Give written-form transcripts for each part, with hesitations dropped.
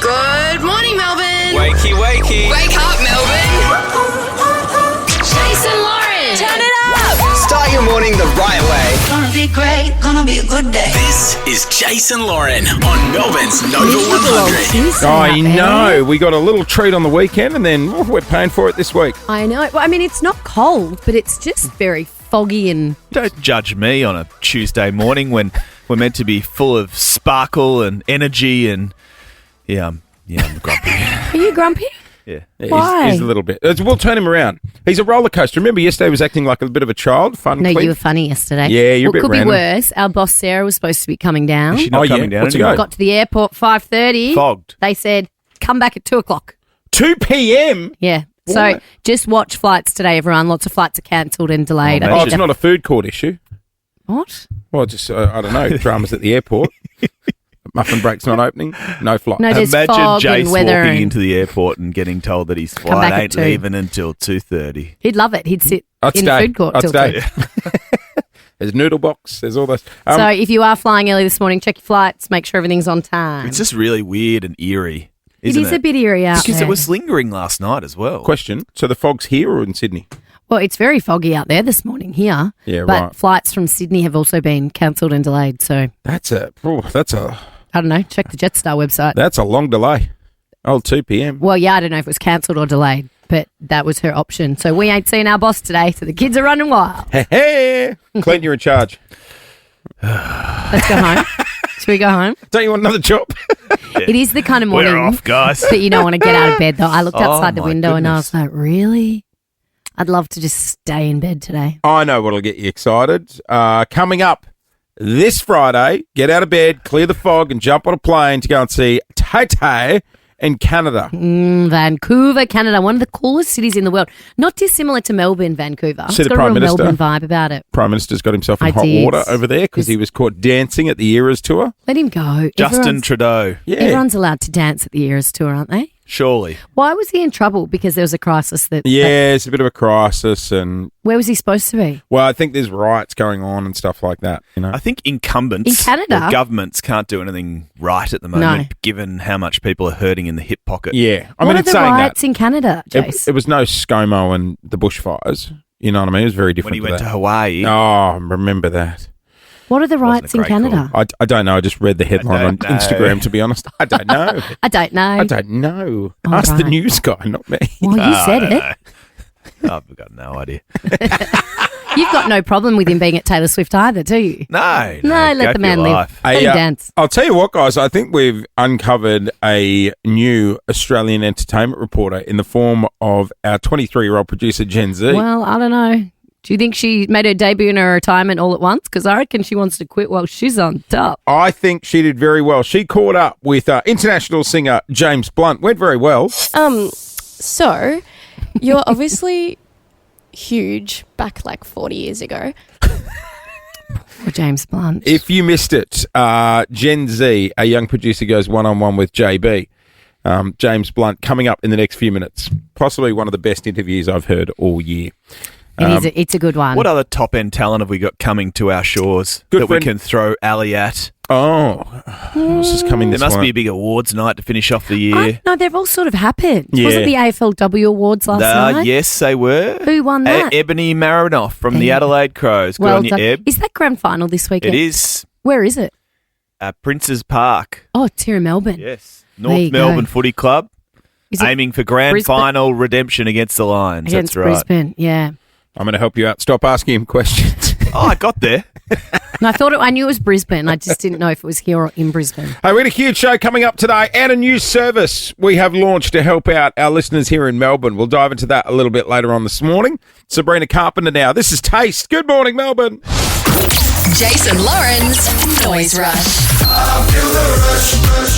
Good morning, Melbourne. Wakey, wakey. Wake up, Melbourne. Jason Lauren. Turn it up. Start your morning the right way. Gonna be great, gonna be a good day. This is Jason Lauren on Melbourne's Nova 100. I know. We got a little treat on the weekend and then we're paying for it this week. I know. Well, I mean, it's not cold, but it's just very foggy and... Don't judge me on a Tuesday morning when we're meant to be full of sparkle and energy and... Yeah, I'm grumpy. Are you grumpy? Yeah. Why? He's a little bit. We'll turn him around. He's a roller coaster. Remember yesterday he was acting like a bit of a child? Fun. No, Cliff? you were funny yesterday. Yeah, you're a bit could random. be worse. Our boss Sarah was supposed to be coming down. Is she not coming down What's it anymore? go? Got to the airport 5:30. Fogged. They said, come back at 2 o'clock. 2 p.m.? Yeah. Why? So just watch flights today, everyone. Lots of flights are cancelled and delayed. Oh, I Oh, think it's not a food court issue. What? Well, just, I don't know, dramas at the airport. Muffin break's not opening. No flight. No, there's Imagine fog Jace and weather. walking and into the airport and getting told that his back flight at ain't 2. leaving until 2:30. He'd love it. He'd sit I'd in stay. the food court I'd till stay. 2. There's noodle box. There's all those. So if you are flying early this morning, check your flights. Make sure everything's on time. It's just really weird and eerie, It isn't is a bit eerie out Because there. it was lingering last night as well. question. So the fog's here or in Sydney? Well, it's very foggy out there this morning here. Yeah, but right. flights from Sydney have also been cancelled and delayed. So That's a I don't know. Check the Jetstar website. long delay. Old 2 p.m. Well, yeah, I don't know if it was cancelled or delayed, but that was her option. So we ain't seen our boss today, so the kids are running wild. Hey, Clint, you're in charge. Let's go home. Should we go home? Don't you want another job? It is the kind of morning We're off, guys. that you don't want to get out of bed, though. I looked Oh, outside the my window and I goodness. was like, really? I'd love to just stay in bed today. I know what'll get you excited. Coming up this Friday, get out of bed, clear the fog, and jump on a plane to go and see Tay in Canada. Vancouver, Canada, one of the coolest cities in the world. Not dissimilar to Melbourne, Vancouver. See It's the got a Prime real Minister? Melbourne vibe about it. Prime Minister's got himself in I hot did. water over there because he was caught dancing at the Eras tour. Let him go. Justin Everyone's- Trudeau, Yeah. Everyone's allowed to dance at the Eras tour, aren't they? surely. Why was he in trouble? Because there was a crisis that... Yeah, it's a bit of a crisis, and Where was he supposed to be? well, I think there's riots going on and stuff like that. You know, I think incumbents In Canada? or governments can't do anything right at the moment, given how much people are hurting in the hip pocket. yeah. I What mean, are it's the saying riots that in Canada, Jace? it was no ScoMo and the bushfires. You know what I mean? It was very different. When he went to that. Hawaii. Oh, remember that. What are the riots in a great call. Canada? I don't know. I just read the headline on don't know. Instagram, to be honest. I don't know. I don't know. I don't know. All Ask the right. news guy, not me. Well, you said it. I've got no idea. You've got no problem with him being at Taylor Swift either, do you? No, No, let go the for man your live. life. Let him dance. I'll tell you what, guys. I think we've uncovered a new Australian entertainment reporter in the form of our 23-year-old producer, Gen Z. Well, I don't know. Do you think she made her debut in her retirement all at once? Because I reckon she wants to quit while she's on top. I think she did very well. She caught up with international singer James Blunt. Went very well. So, you're obviously huge back like 40 years ago. Or James Blunt. If you missed it, Gen Z, a young producer, goes one-on-one with JB. James Blunt coming up in the next few minutes. Possibly one of the best interviews I've heard all year. It's a good one. What other top end talent have we got coming to our shores Good that friend- we can throw Ali at? Oh, what's this coming There this must one? be a big awards night to finish off the year. No, they've all sort of happened. Yeah. Wasn't the AFLW Awards last night? Yes, they were. Who won that? Ebony Marinoff from the Adelaide Crows. Good Well on you, done. Eb. Is that grand final this weekend? It is Where is it? Prince's Park. Oh, it's here in Melbourne. Yes. There you North Melbourne go. Footy Club. Is it Aiming for grand Brisbane? final redemption against the Lions. against That's right. Brisbane? Yeah. I'm going to help you out. Stop asking him questions. Oh, I got there. No, I knew it was Brisbane. I just didn't know if it was here or in Brisbane. Hey, we got a huge show coming up today and a new service we have launched to help out our listeners here in Melbourne. We'll dive into that a little bit later on this morning. Sabrina Carpenter now. This is Taste. Good morning, Melbourne. Jason Lauren's Noise Rush.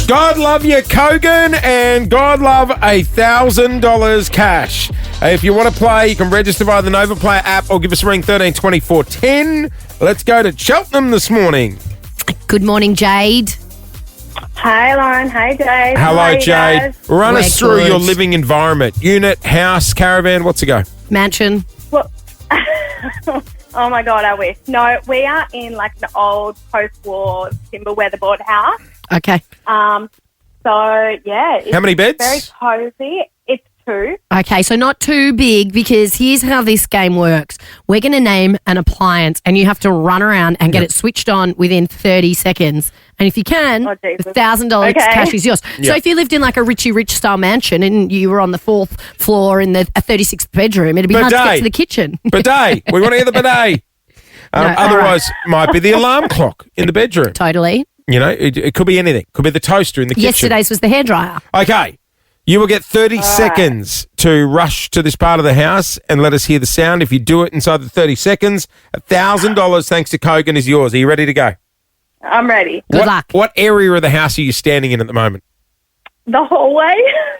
God love you, Kogan, and God love $1,000 cash. If you want to play, you can register via the Nova Player app or give us a ring 132410. Let's go to Cheltenham this morning. Good morning, Jade. Hi, Lauren. Hi, Jade. How Hello, are you Jade. guys? Run We're us through good. your living environment. Unit, house, caravan, what's it go? Mansion. Well, Oh my God, I wish. No, we are in like an old post-war timber weatherboard house. Okay. So yeah. It's How many beds? Very cozy. It's 2. Okay, so not too big, because here's how this game works. We're going to name an appliance and you have to run around and get it switched on within 30 seconds. And if you can, Oh, Jesus. $1,000 Okay. cash is yours. So if you lived in like a Richie Rich style mansion and you were on the 4th floor in a 36th bedroom, it'd be hard to get to the kitchen. Bidet. We want to hear the bidet. Otherwise, might be the alarm clock in the bedroom. Totally. You know, it could be anything. Could be the toaster in the kitchen. Yesterday's was the hairdryer. Okay. You will get 30 seconds to rush to this part of the house and let us hear the sound. If you do it inside the 30 seconds, $1,000 thanks to Kogan is yours. Are you ready to go? I'm ready. Good luck. What area of the house are you standing in at the moment? The hallway.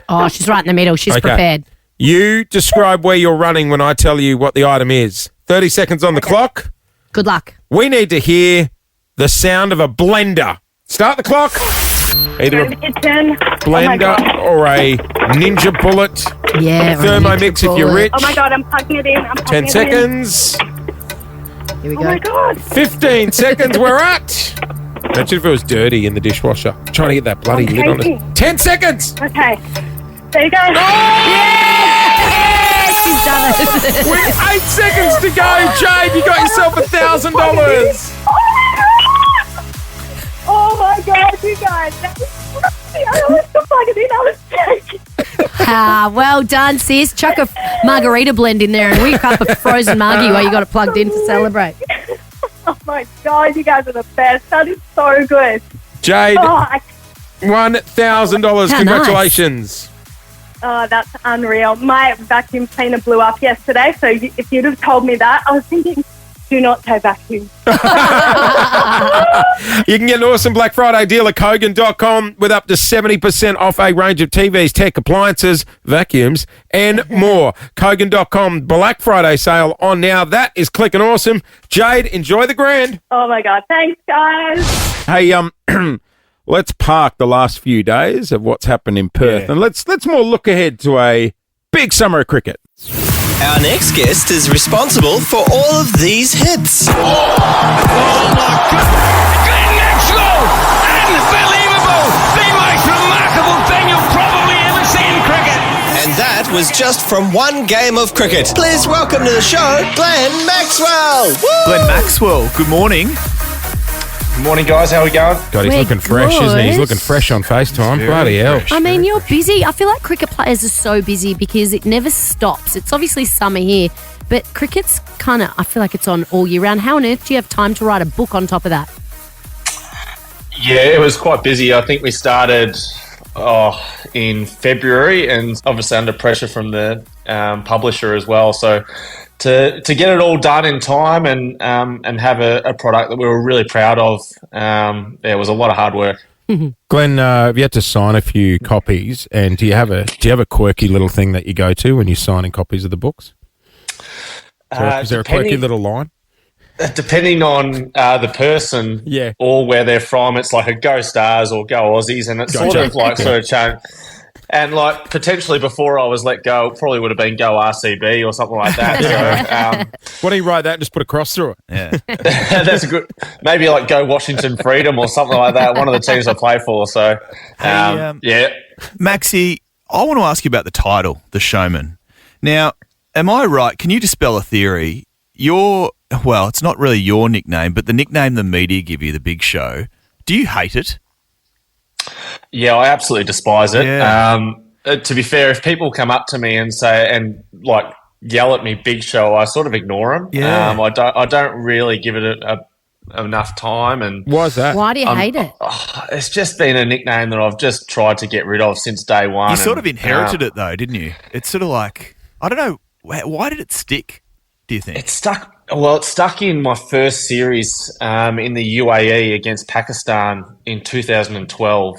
Oh, she's right in the middle. She's prepared. You describe where you're running when I tell you what the item is. 30 seconds on the clock. Good luck. We need to hear the sound of a blender. Start the clock. Either Go to a the kitchen. blender or a Ninja Bullet. Yeah. or a Thermomix if you're bullet. rich. Oh my God, I'm plugging it in. 10 seconds. Here we Oh go. my God. 15 seconds. We're at. Imagine if it was dirty in the dishwasher. I'm trying to get that bloody I'm lid on it. taking. 10 seconds. Okay. There you go. Yes, she's done it. With 8 seconds to go, Jade, you got yourself $1,000. Oh my God, you guys. That was crazy. I always could plug it in. I was joking. Well done, sis. Chuck a margarita blend in there and whip up a frozen margie while you got it plugged in to celebrate. Oh my God, you guys are the best. That is so good. Jade, Oh, $1,000. How Congratulations. Oh, that's unreal. My vacuum cleaner blew up yesterday, so if you'd have told me that, I was thinking, do not say vacuum. You can get an awesome Black Friday deal at Kogan.com with up to 70% off a range of TVs, tech appliances, vacuums, and more. Kogan.com Black Friday sale on now. That is clicking awesome. Jade, enjoy the grand. Oh my God, thanks guys. Hey, let's park the last few days of what's happened in Perth and let's more look ahead to a big summer of cricket. Our next guest is responsible for all of these hits. Unbelievable! The most remarkable thing you'll probably ever see in cricket. And that was just from one game of cricket. Please welcome to the show, Glenn Maxwell. Woo! Glenn Maxwell, good morning. Good morning, guys. How are we going? God, he's We're looking fresh, isn't he? He's good. looking fresh on FaceTime. Bloody hell. I mean, you're busy. I feel like cricket players are so busy because it never stops. It's obviously summer here, but cricket's kind of, I feel like it's on all year round. How on earth do you have time to write a book on top of that? Yeah, it was quite busy. I think we started in February, and obviously under pressure from the publisher as well. So to get it all done in time and have a product that we were really proud of, it was a lot of hard work. Glenn, have you had to sign a few copies? And do you have a quirky little thing that you go to when you're signing copies of the books? Is there a quirky little line? Depending on the person or where they're from, it's like a Go Stars or Go Aussies, and it's sort of changed. And like potentially before I was let go, it probably would have been Go RCB or something like that. So, Why don't you write that and just put a cross through it? Yeah. that's a good. Maybe like Go Washington Freedom or something like that. One of the teams I play for. So yeah. Maxie, I want to ask you about the title, The Showman. Now, am I right? Can you dispel a theory? Well, it's not really your nickname, but the nickname the media give you, The Big Show. Do you hate it? Yeah, I absolutely despise it. Yeah. To be fair, if people come up to me and like yell at me, Big Show, I sort of ignore them. Yeah. I don't really give it enough time. And why is that? Why do you hate it? It's just been a nickname that I've just tried to get rid of since day one. You sort of inherited it though, didn't you? It's sort of like, I don't know, why did it stick, do you think? It stuck. Well, it stuck in my first series in the UAE against Pakistan in 2012.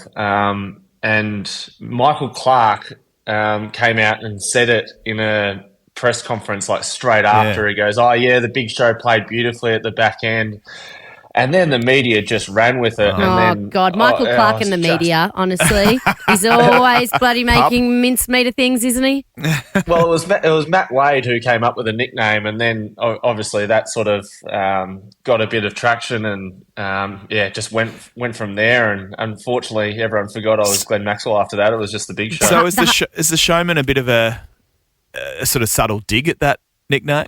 And Michael Clark came out and said it in a press conference like straight after. He goes, "Oh, yeah, the Big Show played beautifully at the back end." And then the media just ran with it. And Oh, then, God. Michael Clark in the media, honestly. He's always bloody making mincemeat of things, isn't he? Well, it was Matt Wade who came up with a nickname, and then obviously that sort of got a bit of traction, and just went from there. And unfortunately, everyone forgot I was Glenn Maxwell after that. It was just the Big Show. So is the Showman a bit of a sort of subtle dig at that nickname?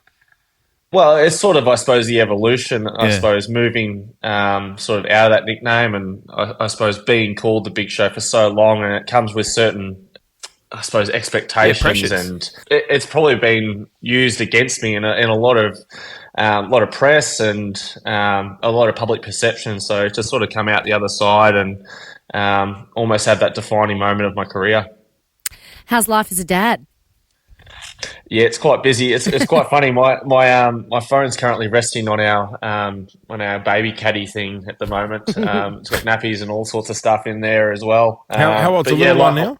Well, it's sort of, I suppose, the evolution, I suppose, moving sort of out of that nickname, and I suppose being called the Big Show for so long, and it comes with certain, I suppose, expectations, and it's probably been used against me in a lot of press and a lot of public perception. So to sort of come out the other side and almost have that defining moment of my career. How's life as a dad? Yeah, it's quite busy. It's quite funny. My phone's currently resting on our baby caddy thing at the moment. It's got nappies and all sorts of stuff in there as well. How old's the little one now?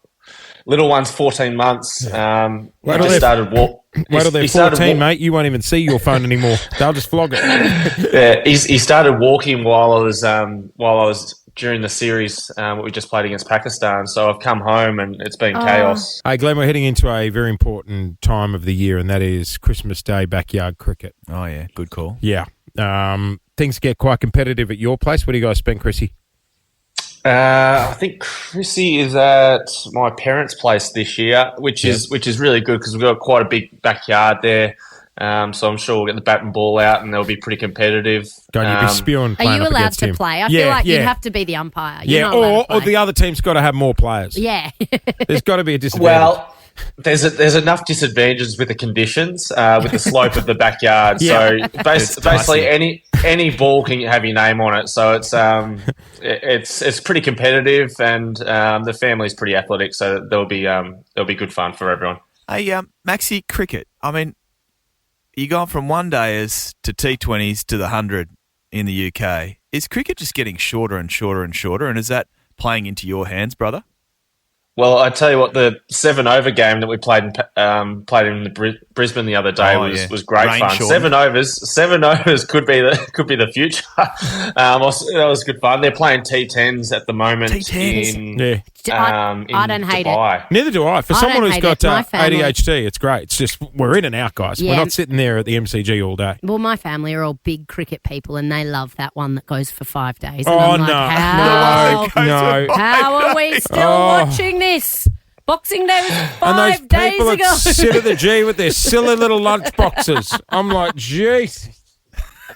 Little one's 14 months. Wait till they're 14, mate. You won't even see your phone anymore. They'll just flog it. Yeah, he started walking while I was during the series we just played against Pakistan. So I've come home and it's been chaos. Hey, Glenn, we're heading into a very important time of the year, and that is Christmas Day backyard cricket. Oh, yeah. Good call. Yeah. Things get quite competitive at your place. Where do you guys spend, Chrissy? I think Chrissy is at my parents' place this year, which is really good because we've got quite a big backyard there. So I'm sure we'll get the bat and ball out and they'll be pretty competitive. Don't you be spewing. Are you allowed to play? I feel like you'd have to be the umpire. You're not allowed to play. Or the other team's got to have more players. Yeah. There's got to be a disadvantage. Well, there's enough disadvantages with the conditions, with the slope of the backyard. So basically any ball can have your name on it. So it's pretty competitive, and the family's pretty athletic. So there'll be good fun for everyone. Hey, Maxi, cricket. I mean, you gone from one dayers to T20s to the 100 in the UK. Is cricket just getting shorter and shorter and shorter? And is that playing into your hands, brother? Well, I tell you what, the 7-over game that we played in Brisbane the other day was great fun. Shortened. 7 overs could be the future. That was good fun. They're playing T10s at the moment. T10s? I don't hate it. Neither do I. For someone who's got ADHD, it's great. It's just we're in and out, guys. Yeah. We're not sitting there at the MCG all day. Well, my family are all big cricket people, and they love that one that goes for 5 days. And Oh, I'm no. like, No. how are we still watching this? Boxing Day was 5 days people ago. that sit at the G with their silly little lunch boxes. I'm like, jeez.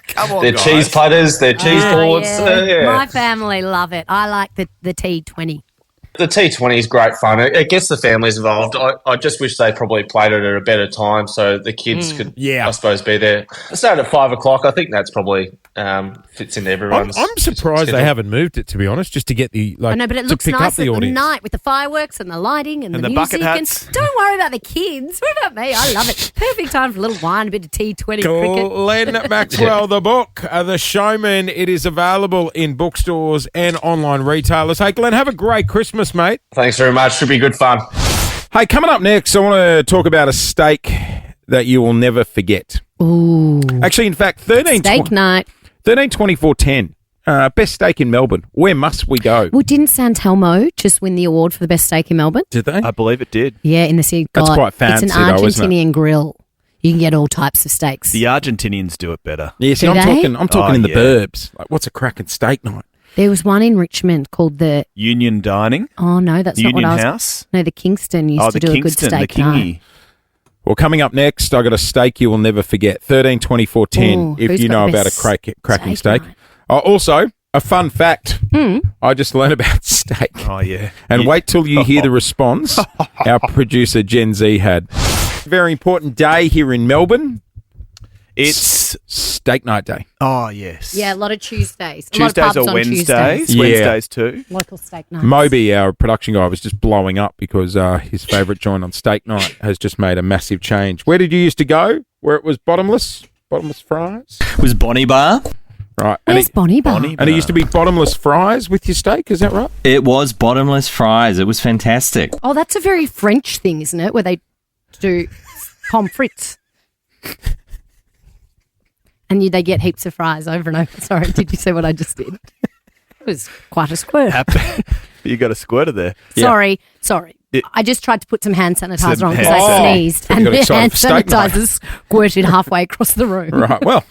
Come on, They're guys. cheese putters, they're cheese boards. My family love it. I like the T20. The T20 is great fun. It gets the families involved. I just wish they probably played it at a better time so the kids could, I suppose, be there. It started at 5 o'clock. I think that's probably fits into everyone's. I'm surprised they haven't moved it, to be honest, just to get the I know, but it looks pick nice up the at audience. night with the fireworks and the lighting and the music. bucket hats. And don't worry about the kids. What about me? I love it. Perfect time for a little wine, a bit of T20 cricket. Glenn Maxwell, the book, The Showman. It is available in bookstores and online retailers. Hey, Glenn, have a great Christmas, mate. Thanks very much. Should be good fun. Hey, coming up next, I want to talk about a steak that you will never forget. Ooh. Actually, in fact, Steak night. 24-10. Best steak in Melbourne. Where must we go? Well, didn't San Telmo just win the award for the best steak in Melbourne? Did they? I believe it did. Yeah, in the city. That's quite fancy, It's an though, isn't it? Argentinian grill. You can get all types of steaks. The Argentinians do it better. Yeah, see, Do they? I'm talking in the yeah. burbs. Like, what's a cracking steak night? There was one in Richmond called the... Union Dining. Oh, no, that's Union not what I was... House. No, the Kingston used to the do Kingston, a good steak the Kingy. night. Well, coming up next, I got a steak you will never forget. 13-24-10, Ooh, if who's you got know the about a best cracking steak steak. night? Also, a fun fact. I just learned about steak. Oh, yeah. And wait till you hear the response our producer Gen Z had. Very important day here in Melbourne. It's... Steak night day. Oh, yes. Yeah, a lot of Tuesdays. Tuesdays or Wednesdays. Yeah. Wednesdays too. Local steak nights. Moby, our production guy, was just blowing up because his favourite joint on steak night has just made a massive change. Where did you used to go? Where it was bottomless fries? It was Bonnie Bar. Right. Where's Bonnie Bar? And it used to be bottomless fries with your steak, is that right? It was bottomless fries. It was fantastic. Oh, that's a very French thing, isn't it? Where they do pommes frites. And they get heaps of fries over and over. Sorry, did you see what I just did? It was quite a squirt. You got a squirter there. Sorry. I just tried to put some hand sanitizer Some on because hand I sanitizer. sneezed. You And got the excited hand for steak night. sanitizer squirted halfway across the room. Right. Well,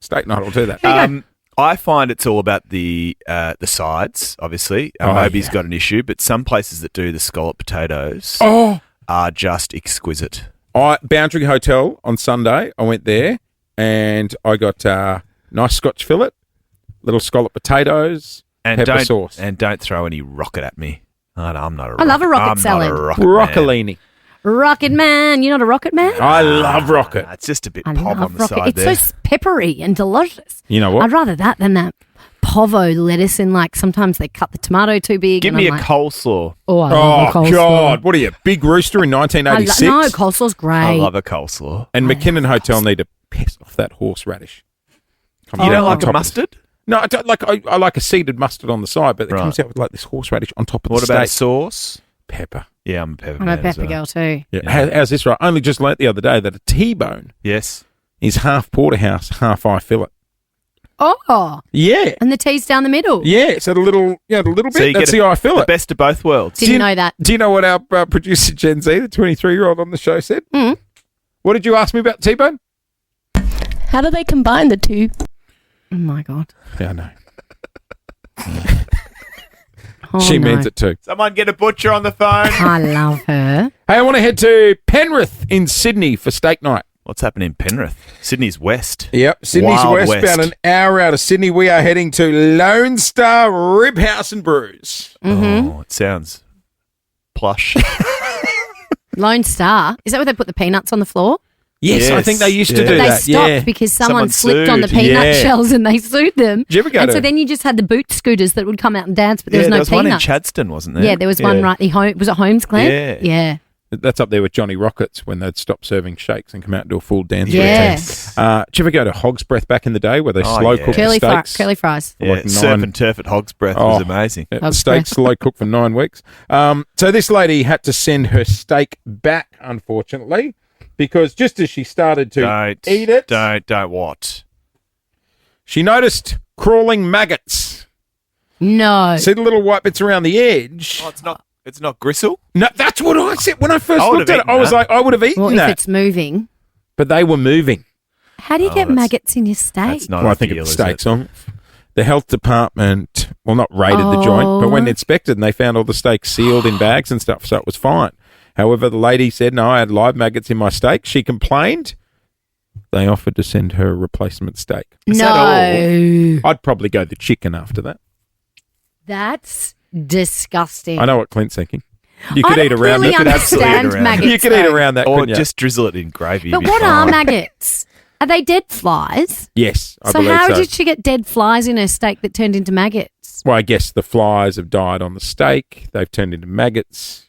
steak night will do that. I find it's all about the sides, obviously. Moby's got an issue, but some places that do the scallop potatoes are just exquisite. Boundary Hotel on Sunday, I went there and I got nice Scotch fillet, little scallop potatoes, And pepper sauce. And don't throw any rocket at me. I'm not a I love a rocket I'm salad. Not a rocket man. Broccolini. Rocket man. You're not a rocket man? I love rocket. It's just a bit I pop on love the rocket. side It's there. so peppery and delicious. You know what? I'd rather that than that povo lettuce and sometimes they cut the tomato too big. Give and me I'm a like, coleslaw. Oh, I love a coleslaw. God. What are you, Big Rooster in 1986? No, coleslaw's great. I love a coleslaw. And McKinnon Hotel need to piss off that horseradish. You don't like top a of- mustard? No, I don't like. I like a seeded mustard on the side, but it comes out with this horseradish on top of What the about steak. sauce? Pepper. Yeah, I'm a pepper I'm man a as pepper well. girl too. Yeah. How's this right? I only just learnt the other day that a T-bone Yes. is half porterhouse, half eye fillet. Oh, Yeah. and the tea's down the middle. Yeah, so the little bit, So you that's get the eye fillet. the best of both worlds. Didn't know that. Do you know what our producer Gen Z, the 23-year-old on the show, said? Mm. What did you ask me about T-bone? How do they combine the two? Oh my god. Yeah, I know. Oh, She no. means it too. Someone get a butcher on the phone. I love her. Hey, I want to head to Penrith in Sydney for steak night. What's happening in Penrith? Sydney's west. Yep, Sydney's Wild west, West. about an hour out of Sydney. We are heading to Lone Star Rib House and Brews. Oh, it sounds plush. Lone Star. Is that where they put the peanuts on the floor? Yes, I think they used to yeah. do They that. stopped Yeah. because someone Someone slipped on the sued. peanut Yeah. shells and they sued them. Did you ever go and to- so then you just had the boot scooters that would come out and dance, but there Yeah, was no there was one in peanuts. Chadstone, wasn't there? Yeah, there was one right. Was it Holmes, Glen? Yeah. Yeah. That's up there with Johnny Rockets when they'd stop serving shakes and come out and do a full dance Yeah. routine. Did you ever go to Hog's Breath back in the day where they Oh, slow yeah. cook Curly, the steaks? curly fries. for Yeah, like surf 9 and turf at Hog's Breath Oh. was amazing. Yeah, Hog's steak Breath. slow cooked for 9 weeks. So this lady had to send her steak back, unfortunately, because just as she started to Don't eat it, Don't what? she noticed crawling maggots. No. See the little white bits around the edge? Oh, it's not gristle. No, that's what I said when I first I would looked have at it. I eaten was that. like, I would have eaten Well, if that, it's moving. but they were moving. How do you get that's- maggots in your steak? That's not. Well, I a think deal, it is steaks on. The health department, well, not raided the joint, but when inspected, and they found all the steaks sealed in bags and stuff, so it was fine. However, the lady said, no, I had live maggots in my steak. She complained. They offered to send her a replacement steak. Is that no. I'd probably go the chicken after that. That's disgusting. I know what Clint's thinking. You could I eat don't around really that. absolutely eat understand around it. maggots. You could eat though. around that, Or couldn't you? just drizzle it in gravy. But it'd be what are fine. maggots? Are they dead flies? Yes, I So believe how so. did she get dead flies in her steak that turned into maggots? Well, I guess the flies have died on the steak. They've turned into maggots.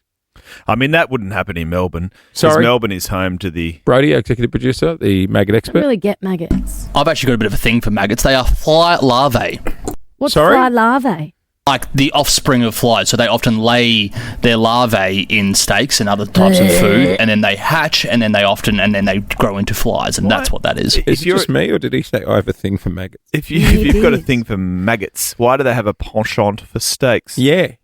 I mean, that wouldn't happen in Melbourne. 'cause Sorry? Melbourne is home to the. Brody, executive producer, the maggot I expert. don't really get maggots. I've actually got a bit of a thing for maggots. They are fly larvae, What's Sorry? fly larvae? like the offspring of flies. So they often lay their larvae in steaks and other types of food, and then they hatch, and then they grow into flies, and that's what that is. Is it just me, or did he say I have a thing for maggots? If you've got a thing for maggots, why do they have a penchant for steaks? Yeah.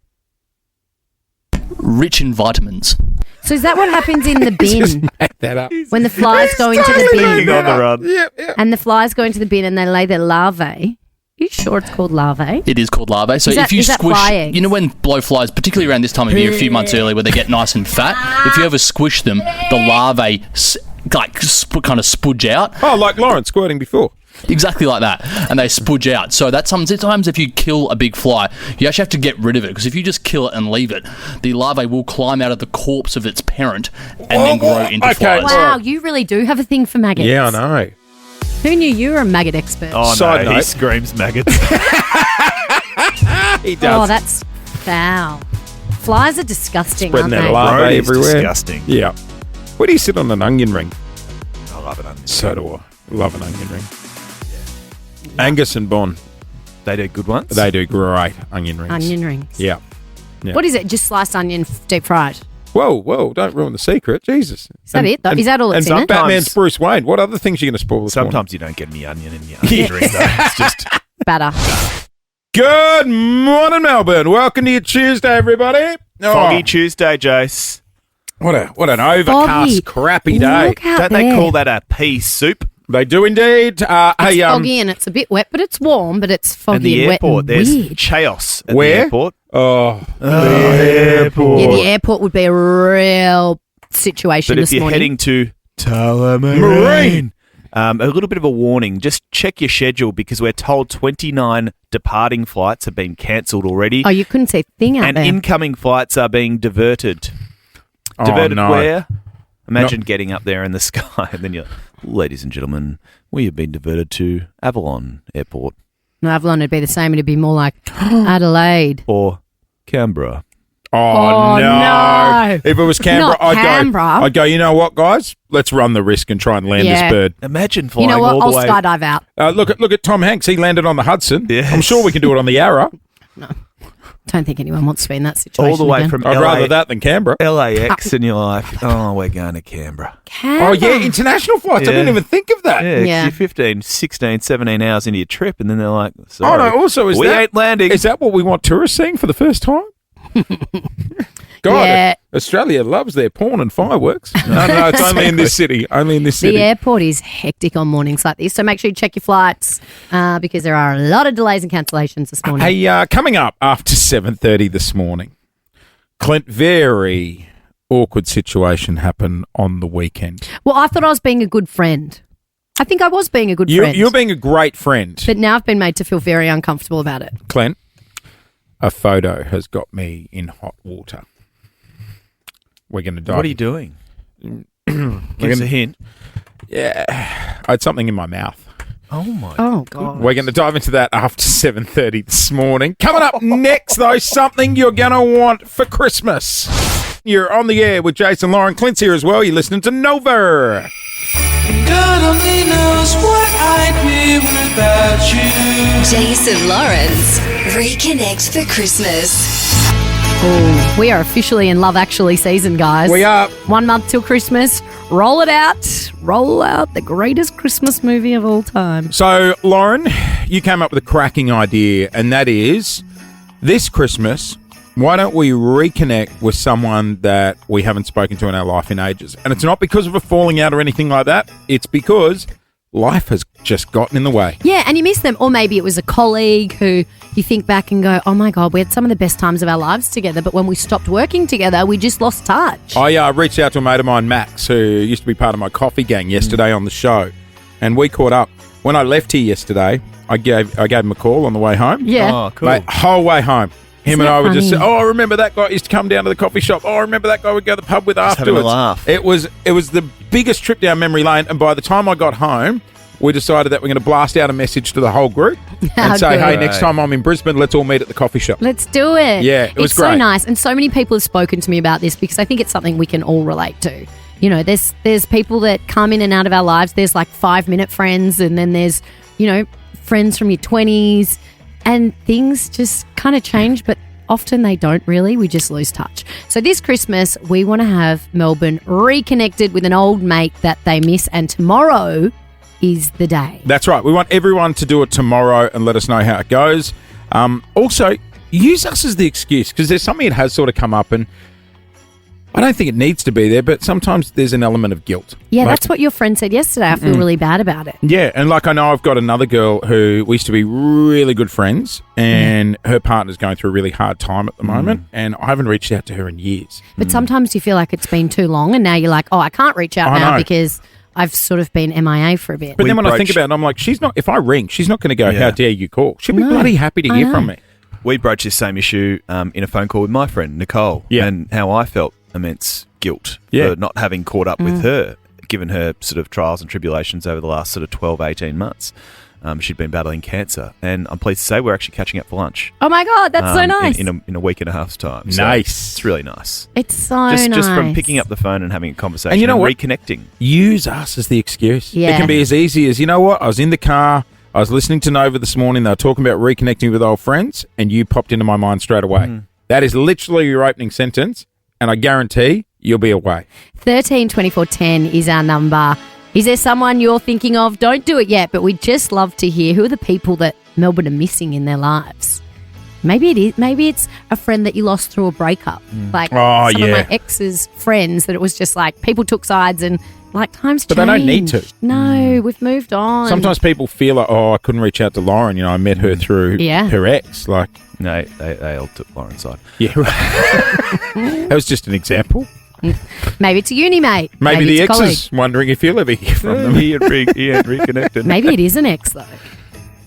Rich in vitamins. So is that what happens in the Just bin make that up. when the flies go into the Thinking bin on the run. Yeah. and the flies go into the bin and they lay their larvae? Are you sure it's called larvae? It is called larvae. So Is that- if you is that squish, fly eggs? you know when blowflies, particularly around this time of year, a few months earlier, where they get nice and fat, if you ever squish them, the larvae kind of spudge out. Oh, like Lauren squirting before. Exactly like that, and they spudge out. So that's sometimes if you kill a big fly, you actually have to get rid of it, because if you just kill it and leave it, the larvae will climb out of the corpse of its parent and then grow into Okay. flies. Wow, you really do have a thing for maggots. Yeah, I know. Who knew you were a maggot expert? Oh, Side no, he note. screams maggots. He does. Oh, that's foul. Flies are disgusting, Spreading aren't that they? larvae Road is everywhere. disgusting. Yeah. Where do you sit on an onion ring? I love it. onion. So do I. Love an onion ring. Angus and Bon, They do good ones. they do great onion rings. Onion rings. Yeah. Yeah. What is it? Just sliced onion, deep fried? Whoa, don't ruin the secret. Jesus. Is that it? Is that all it's in and it? Batman's Bruce Wayne. What other things are you going to spoil this morning? Sometimes you don't get any onion in your onion drink, though. It's just... Batter. Good morning, Melbourne. Welcome to your Tuesday, everybody. Foggy Tuesday, Jace. What an overcast, crappy day. Look out Don't there. they call that a pea soup? They do indeed. It's foggy and it's a bit wet, but it's warm, but it's foggy And the and airport, wet and there's weird. chaos at Where? the airport. Oh, the airport. Yeah, the airport would be a real situation But this if you're morning. heading to Marine. a little bit of a warning. Just check your schedule because we're told 29 departing flights have been cancelled already. Oh, you couldn't see a thing out and there. incoming flights are being diverted. Diverted no. where? Imagine getting up there in the sky and then you're, ladies and gentlemen, we have been diverted to Avalon Airport No, Avalon would be the same. It'd be more like Adelaide. or Canberra. Oh, no. If it was Canberra, Not Canberra. I'd go, you know what, guys? Let's run the risk and try and land Yeah. this bird. Imagine You flying know what? all I'll the way. skydive out. Look at Tom Hanks. He landed on the Hudson. Yes. I'm sure we can do it on the Yarra. Don't think anyone wants to be in that situation all the way again. from I'd LA, rather that than Canberra. LAX and you're like, oh, we're going to Canberra. Oh, yeah, international flights. I Yeah. didn't even think of that. Yeah, 'cause Yeah. you're 15, 16, 17 hours into your trip and then they're like, Oh, sorry, no, also, we ain't landing. Is that what we want tourists seeing for the first time? God, Yeah. Australia loves their porn and fireworks. No, it's only in this city. Only in this city. The airport is hectic on mornings like this, so make sure you check your flights because there are a lot of delays and cancellations this morning. Hey, coming up after 7:30 this morning, Clint, very awkward situation happened on the weekend. Well, I thought I was being a good friend. I think I was being a good friend. You're being a great friend, But now I've been made to feel very uncomfortable about it. Clint. A photo has got me in hot water. We're going to dive. What are you doing? Give us a hint. Yeah, I had something in my mouth. Oh, my Oh, God. We're going to dive into that after 7:30 this morning. Coming up next, though, something you're going to want for Christmas. You're on the air with Jason Lauren. Clint's here as well. You're listening to Nova. God only knows what I'd be without you. Jason Lawrence. Reconnect for Christmas. Oh, we are officially in Love Actually season, guys. We are. 1 month till Christmas. Roll it out. Roll out the greatest Christmas movie of all time. So, Lauren, you came up with a cracking idea, and that is this Christmas, why don't we reconnect with someone that we haven't spoken to in our life in ages? And it's not because of a falling out or anything like that. It's because life has just gotten in the way. Yeah, and you miss them. Or maybe it was a colleague who you think back and go, oh my God, we had some of the best times of our lives together, but when we stopped working together, we just lost touch. I reached out to a mate of mine, Max, who used to be part of my coffee gang yesterday on the show, and we caught up. When I left here yesterday, I gave him a call on the way home. Yeah. Oh, cool. Mate, whole way home. Him Isn't and I that would just say, funny? oh, I remember that guy used to come down to the coffee shop. Oh, I remember that guy we'd go to the pub with having a afterwards. laugh. It was the biggest trip down memory lane, and by the time I got home, we decided that we're going to blast out a message to the whole group How and say, good. hey, next time I'm in Brisbane, let's all meet at the coffee shop. Let's do it. Yeah, it was It's so great. nice. And so many people have spoken to me about this because I think it's something we can all relate to. You know, there's people that come in and out of our lives. There's like 5-minute friends, and then there's, you know, friends from your 20s, and things just kind of change, but often they don't really. We just lose touch. So this Christmas, we want to have Melbourne reconnected with an old mate that they miss, and tomorrow is the day. That's right. We want everyone to do it tomorrow and let us know how it goes. Also, use us as the excuse because there's something that has sort of come up, and I don't think it needs to be there, but sometimes there's an element of guilt. Yeah, Like- that's what your friend said yesterday. I feel really bad about it. Yeah, and like I know I've got another girl who we used to be really good friends, and her partner's going through a really hard time at the moment, and I haven't reached out to her in years. But sometimes you feel like it's been too long, and now you're like, oh, I can't reach out I now know. because I've sort of been MIA for a bit. But then when I think about it, I'm like, she's not. If I ring, she's not going to go, Yeah. "How dare you call?" She'll be No, bloody happy to I hear know. from me. We broached this same issue in a phone call with my friend Nicole, Yeah. and how I felt immense guilt Yeah. for not having caught up with her, given her sort of trials and tribulations over the last sort of 12, 18 months. She'd been battling cancer, and I'm pleased to say we're actually catching up for lunch. Oh my God, that's so nice. In a week and a half's time. So Nice. it's really nice. It's so nice. Just from picking up the phone and having a conversation And you know what? reconnecting. Use us as the excuse. Yeah. It can be as easy as, you know what? I was in the car. I was listening to Nova this morning. They were talking about reconnecting with old friends, and you popped into my mind straight away. That is literally your opening sentence, and I guarantee you'll be away. 13 24 10 is our number. Is there someone you're thinking of? Don't do it yet, but we'd just love to hear who are the people that Melbourne are missing in their lives. Maybe it is. Maybe it's a friend that you lost through a breakup. Like some of my ex's friends that it was just like people took sides and like times But change. they don't need to. No, we've moved on. Sometimes people feel like, I couldn't reach out to Lauren. You know, I met her through her ex. Like, no, they all took Lauren's side. Yeah, that was just an example. Maybe it's a uni mate. Maybe the it's ex a is wondering if you'll ever hear from them. He had reconnected. Maybe it is an ex though.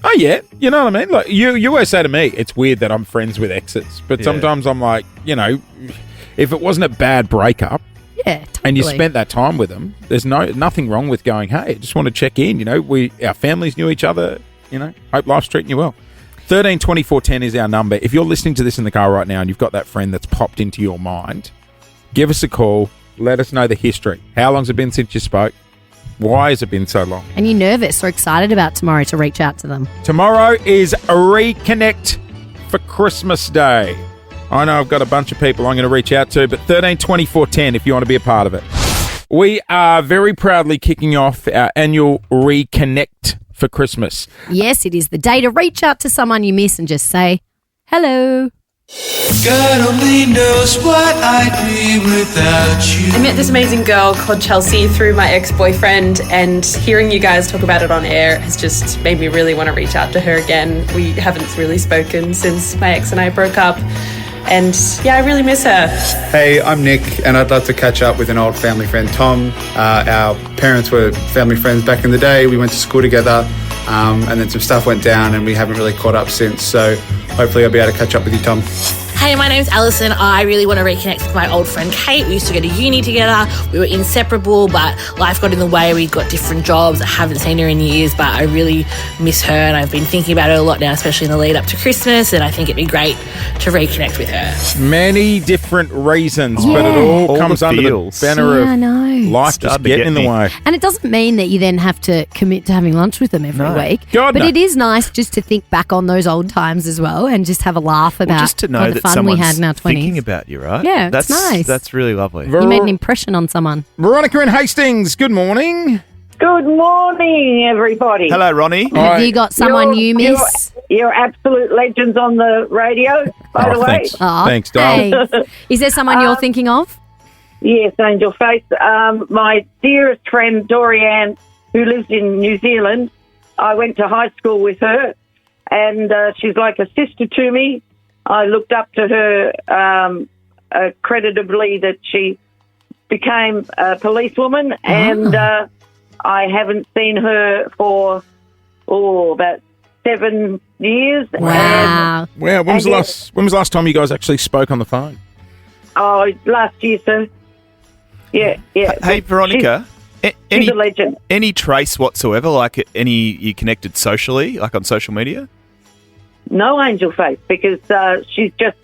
Oh yeah, you know what I mean. Like you always say to me, it's weird that I'm friends with exes, but sometimes I'm like, you know, if it wasn't a bad breakup, totally. and you spent that time with them, there's nothing wrong with going, hey, I just want to check in. You know, our families knew each other. You know, hope life's treating you well. 13 24 10 is our number. If you're listening to this in the car right now and you've got that friend that's popped into your mind, give us a call. Let us know the history. How long's it been since you spoke? Why has it been so long? And you nervous or excited about tomorrow to reach out to them? Tomorrow is a Reconnect for Christmas Day. I know I've got a bunch of people I'm going to reach out to, but 13 24 10 if you want to be a part of it. We are very proudly kicking off our annual Reconnect for Christmas. Yes, it is the day to reach out to someone you miss and just say hello. God only knows what I'd be without you. I met this amazing girl called Chelsea through my ex-boyfriend, and hearing you guys talk about it on air has just made me really want to reach out to her again. We haven't really spoken since my ex and I broke up, and yeah, I really miss her. Hey, I'm Nick, and I'd love to catch up with an old family friend, Tom. Our parents were family friends back in the day. We went to school together, and then some stuff went down, and we haven't really caught up since. So hopefully I'll be able to catch up with you, Tom. Hey, my name's Alison. I really want to reconnect with my old friend Kate. We used to go to uni together. We were inseparable, but life got in the way. We got different jobs. I haven't seen her in years, but I really miss her, and I've been thinking about her a lot now, especially in the lead up to Christmas, and I think it'd be great to reconnect with her. Many different reasons, but it all comes under the banner of life just getting in the way. And it doesn't mean that you then have to commit to having lunch with them every week. God, but no. it is nice just to think back on those old times as well and just have a laugh about just to know all the that fun we someone's had in our 20s. thinking about you, right? Yeah, it's nice. That's really lovely. You made an impression on someone. Veronica in Hastings, good morning. Good morning, everybody. Hello, Ronnie. Have you got someone you miss? You're absolute legends on the radio, by the way. Thanks. Aw, Thanks, darling. thanks. Is there someone you're thinking of? Yes, Angel Face. My dearest friend, Dorianne, who lives in New Zealand. I went to high school with her, and she's like a sister to me. I looked up to her creditably that she became a policewoman, and I haven't seen her for, about 7 years. Wow. When was the last time you guys actually spoke on the phone? Last year, sir. Yeah. Hey, Veronica. She's a legend. Any trace whatsoever, like you connected socially, like on social media? No, Angel Face, because she's just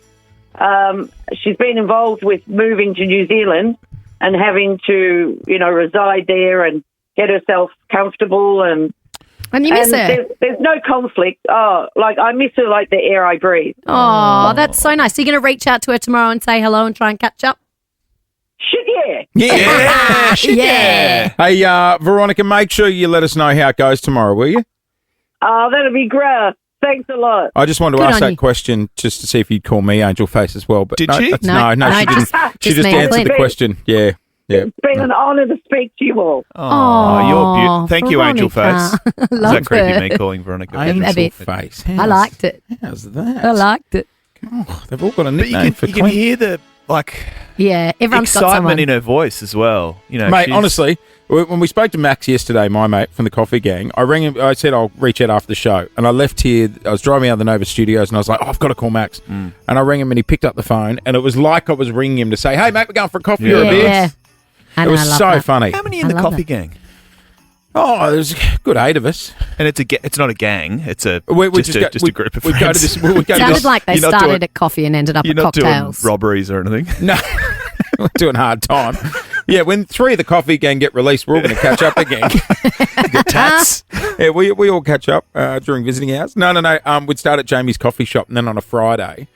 she's been involved with moving to New Zealand and having to, reside there and get herself comfortable and you miss her. There's no conflict. I miss her like the air I breathe. Oh, that's so nice. So you're going to reach out to her tomorrow and say hello and try and catch up? Shit, yeah. Yeah. Yeah. Hey, Veronica, make sure you let us know how it goes tomorrow, will you? Oh, that'll be great. Thanks a lot. I just wanted to Good ask on that you. question just to see if you'd call me Angel Face as well. But Did no, she? that's- No, No, she didn't. She just me and answered Clint. the question. Yeah. It's been an honour to speak to you all. Oh, you're beautiful. Thank you, Angel Face. Veronica. Is Love that creepy, her. me calling Veronica? A bit. Face. I liked it. How's that? I liked it. Oh, they've all got a But nickname for you can Clint. hear the Yeah, everyone's got excitement someone. in her voice as well. Mate, she's- honestly, when we spoke to Max yesterday, my mate from the Coffee Gang, I rang him. I said I'll reach out after the show, and I left here. I was driving out of the Nova Studios, and I was like, I've got to call Max. And I rang him, and he picked up the phone, and it was like I was ringing him to say, "Hey, mate, we're going for a coffee or a beer." Yeah. I It know, was I love so that. funny. How many in I the love coffee it. gang? Oh, there's a good 8 of us. And it's not a gang. It's a We just a group of we friends. go to this. We go to Sounded this. like they You're not started doing- at coffee and ended up You're at not cocktails. doing robberies or anything. No, we're doing hard time. Yeah, when 3 of the Coffee Gang get released, we're all going to catch up again. The tats. Yeah, we all catch up during visiting hours. No. We'd start at Jamie's coffee shop, and then on a Friday,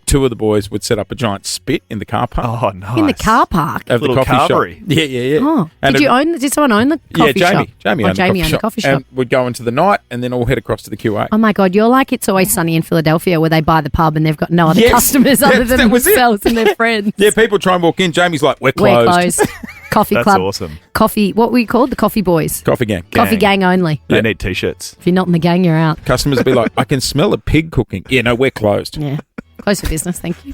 two of the boys would set up a giant spit in the car park. Oh, nice. In the car park? Of the Little coffee carvery. shop. Yeah. Oh, And did someone own the coffee shop? Jamie Oh, owned Jamie the owned the coffee shop. And we'd go into the night and then all head across to the QA. Oh my God, you're like It's Always Sunny in Philadelphia where they buy the pub and they've got no other Yes, customers other than that was it. themselves and their friends. Yeah, people try and walk in. Jamie's like, we're We're closed. closed. Coffee That's club. awesome. Coffee, what were you called? The Coffee Boys. Coffee gang. Coffee gang only. They need T-shirts. If you're not in the gang, you're out. Customers will be like, I can smell a pig cooking. Yeah, no, we're closed. Yeah. Close for business, thank you.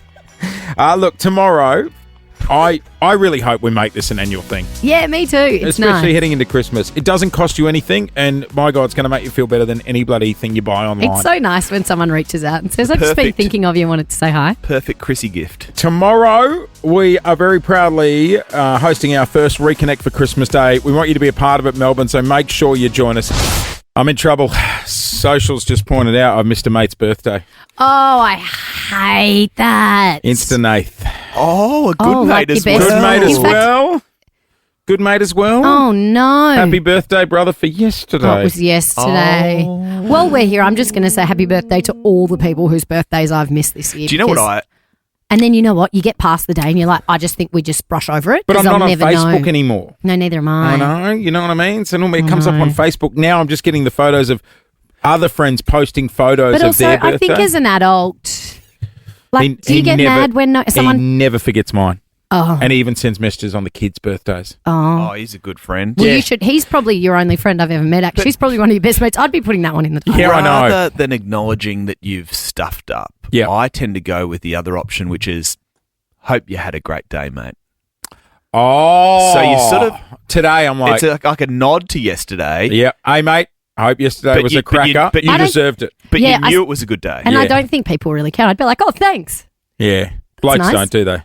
Look, tomorrow, I really hope we make this an annual thing. Yeah, me too. It's Especially nice. heading into Christmas. It doesn't cost you anything, and my God, it's going to make you feel better than any bloody thing you buy online. It's so nice when someone reaches out and says, I've just been Perfect. thinking of you and wanted to say hi. Perfect Chrissy gift. Tomorrow, we are very proudly hosting our first Reconnect for Christmas Day. We want you to be a part of it, Melbourne, so make sure you join us. I'm in trouble. Socials just pointed out I've missed a mate's birthday. Oh, I hate that. Instant eighth. Oh, a good Oh, mate like as your well. best- Good mate as In fact- well. Good mate as well. Oh, no. Happy birthday, brother, for yesterday. Oh, it was yesterday. Oh. Well, we're here. I'm just going to say happy birthday to all the people whose birthdays I've missed this year. Do you know what because- I... And then you know what? You get past the day and you're like, I just think we just brush over it. But I'm 'cause I'll not on never Facebook know. anymore. No, neither am I. I know, you know what I mean? So normally it comes up on Facebook. Now I'm just getting the photos of other friends posting photos But of also, their birthday. I think as an adult, like, do you He get never- mad when He someone? never forgets mine. Oh, And he even sends messages on the kids' birthdays. oh. Oh, he's a good friend. Well, you should. He's probably your only friend I've ever met. Actually, he's probably one of your best mates. I'd be putting that one in the title. Yeah, I know. Rather than acknowledging that you've stuffed up, Yeah. I tend to go with the other option, which is, hope you had a great day, mate. Oh. So you sort of... Today I'm like, It's like a nod to yesterday. yeah, hey, mate, I hope yesterday But was you- a but you- cracker. but you you- deserved it. But Yeah, you knew it was a good day. And I Yeah. don't think people really care. I'd be like, oh, thanks. Yeah. Blokes nice. don't, do they?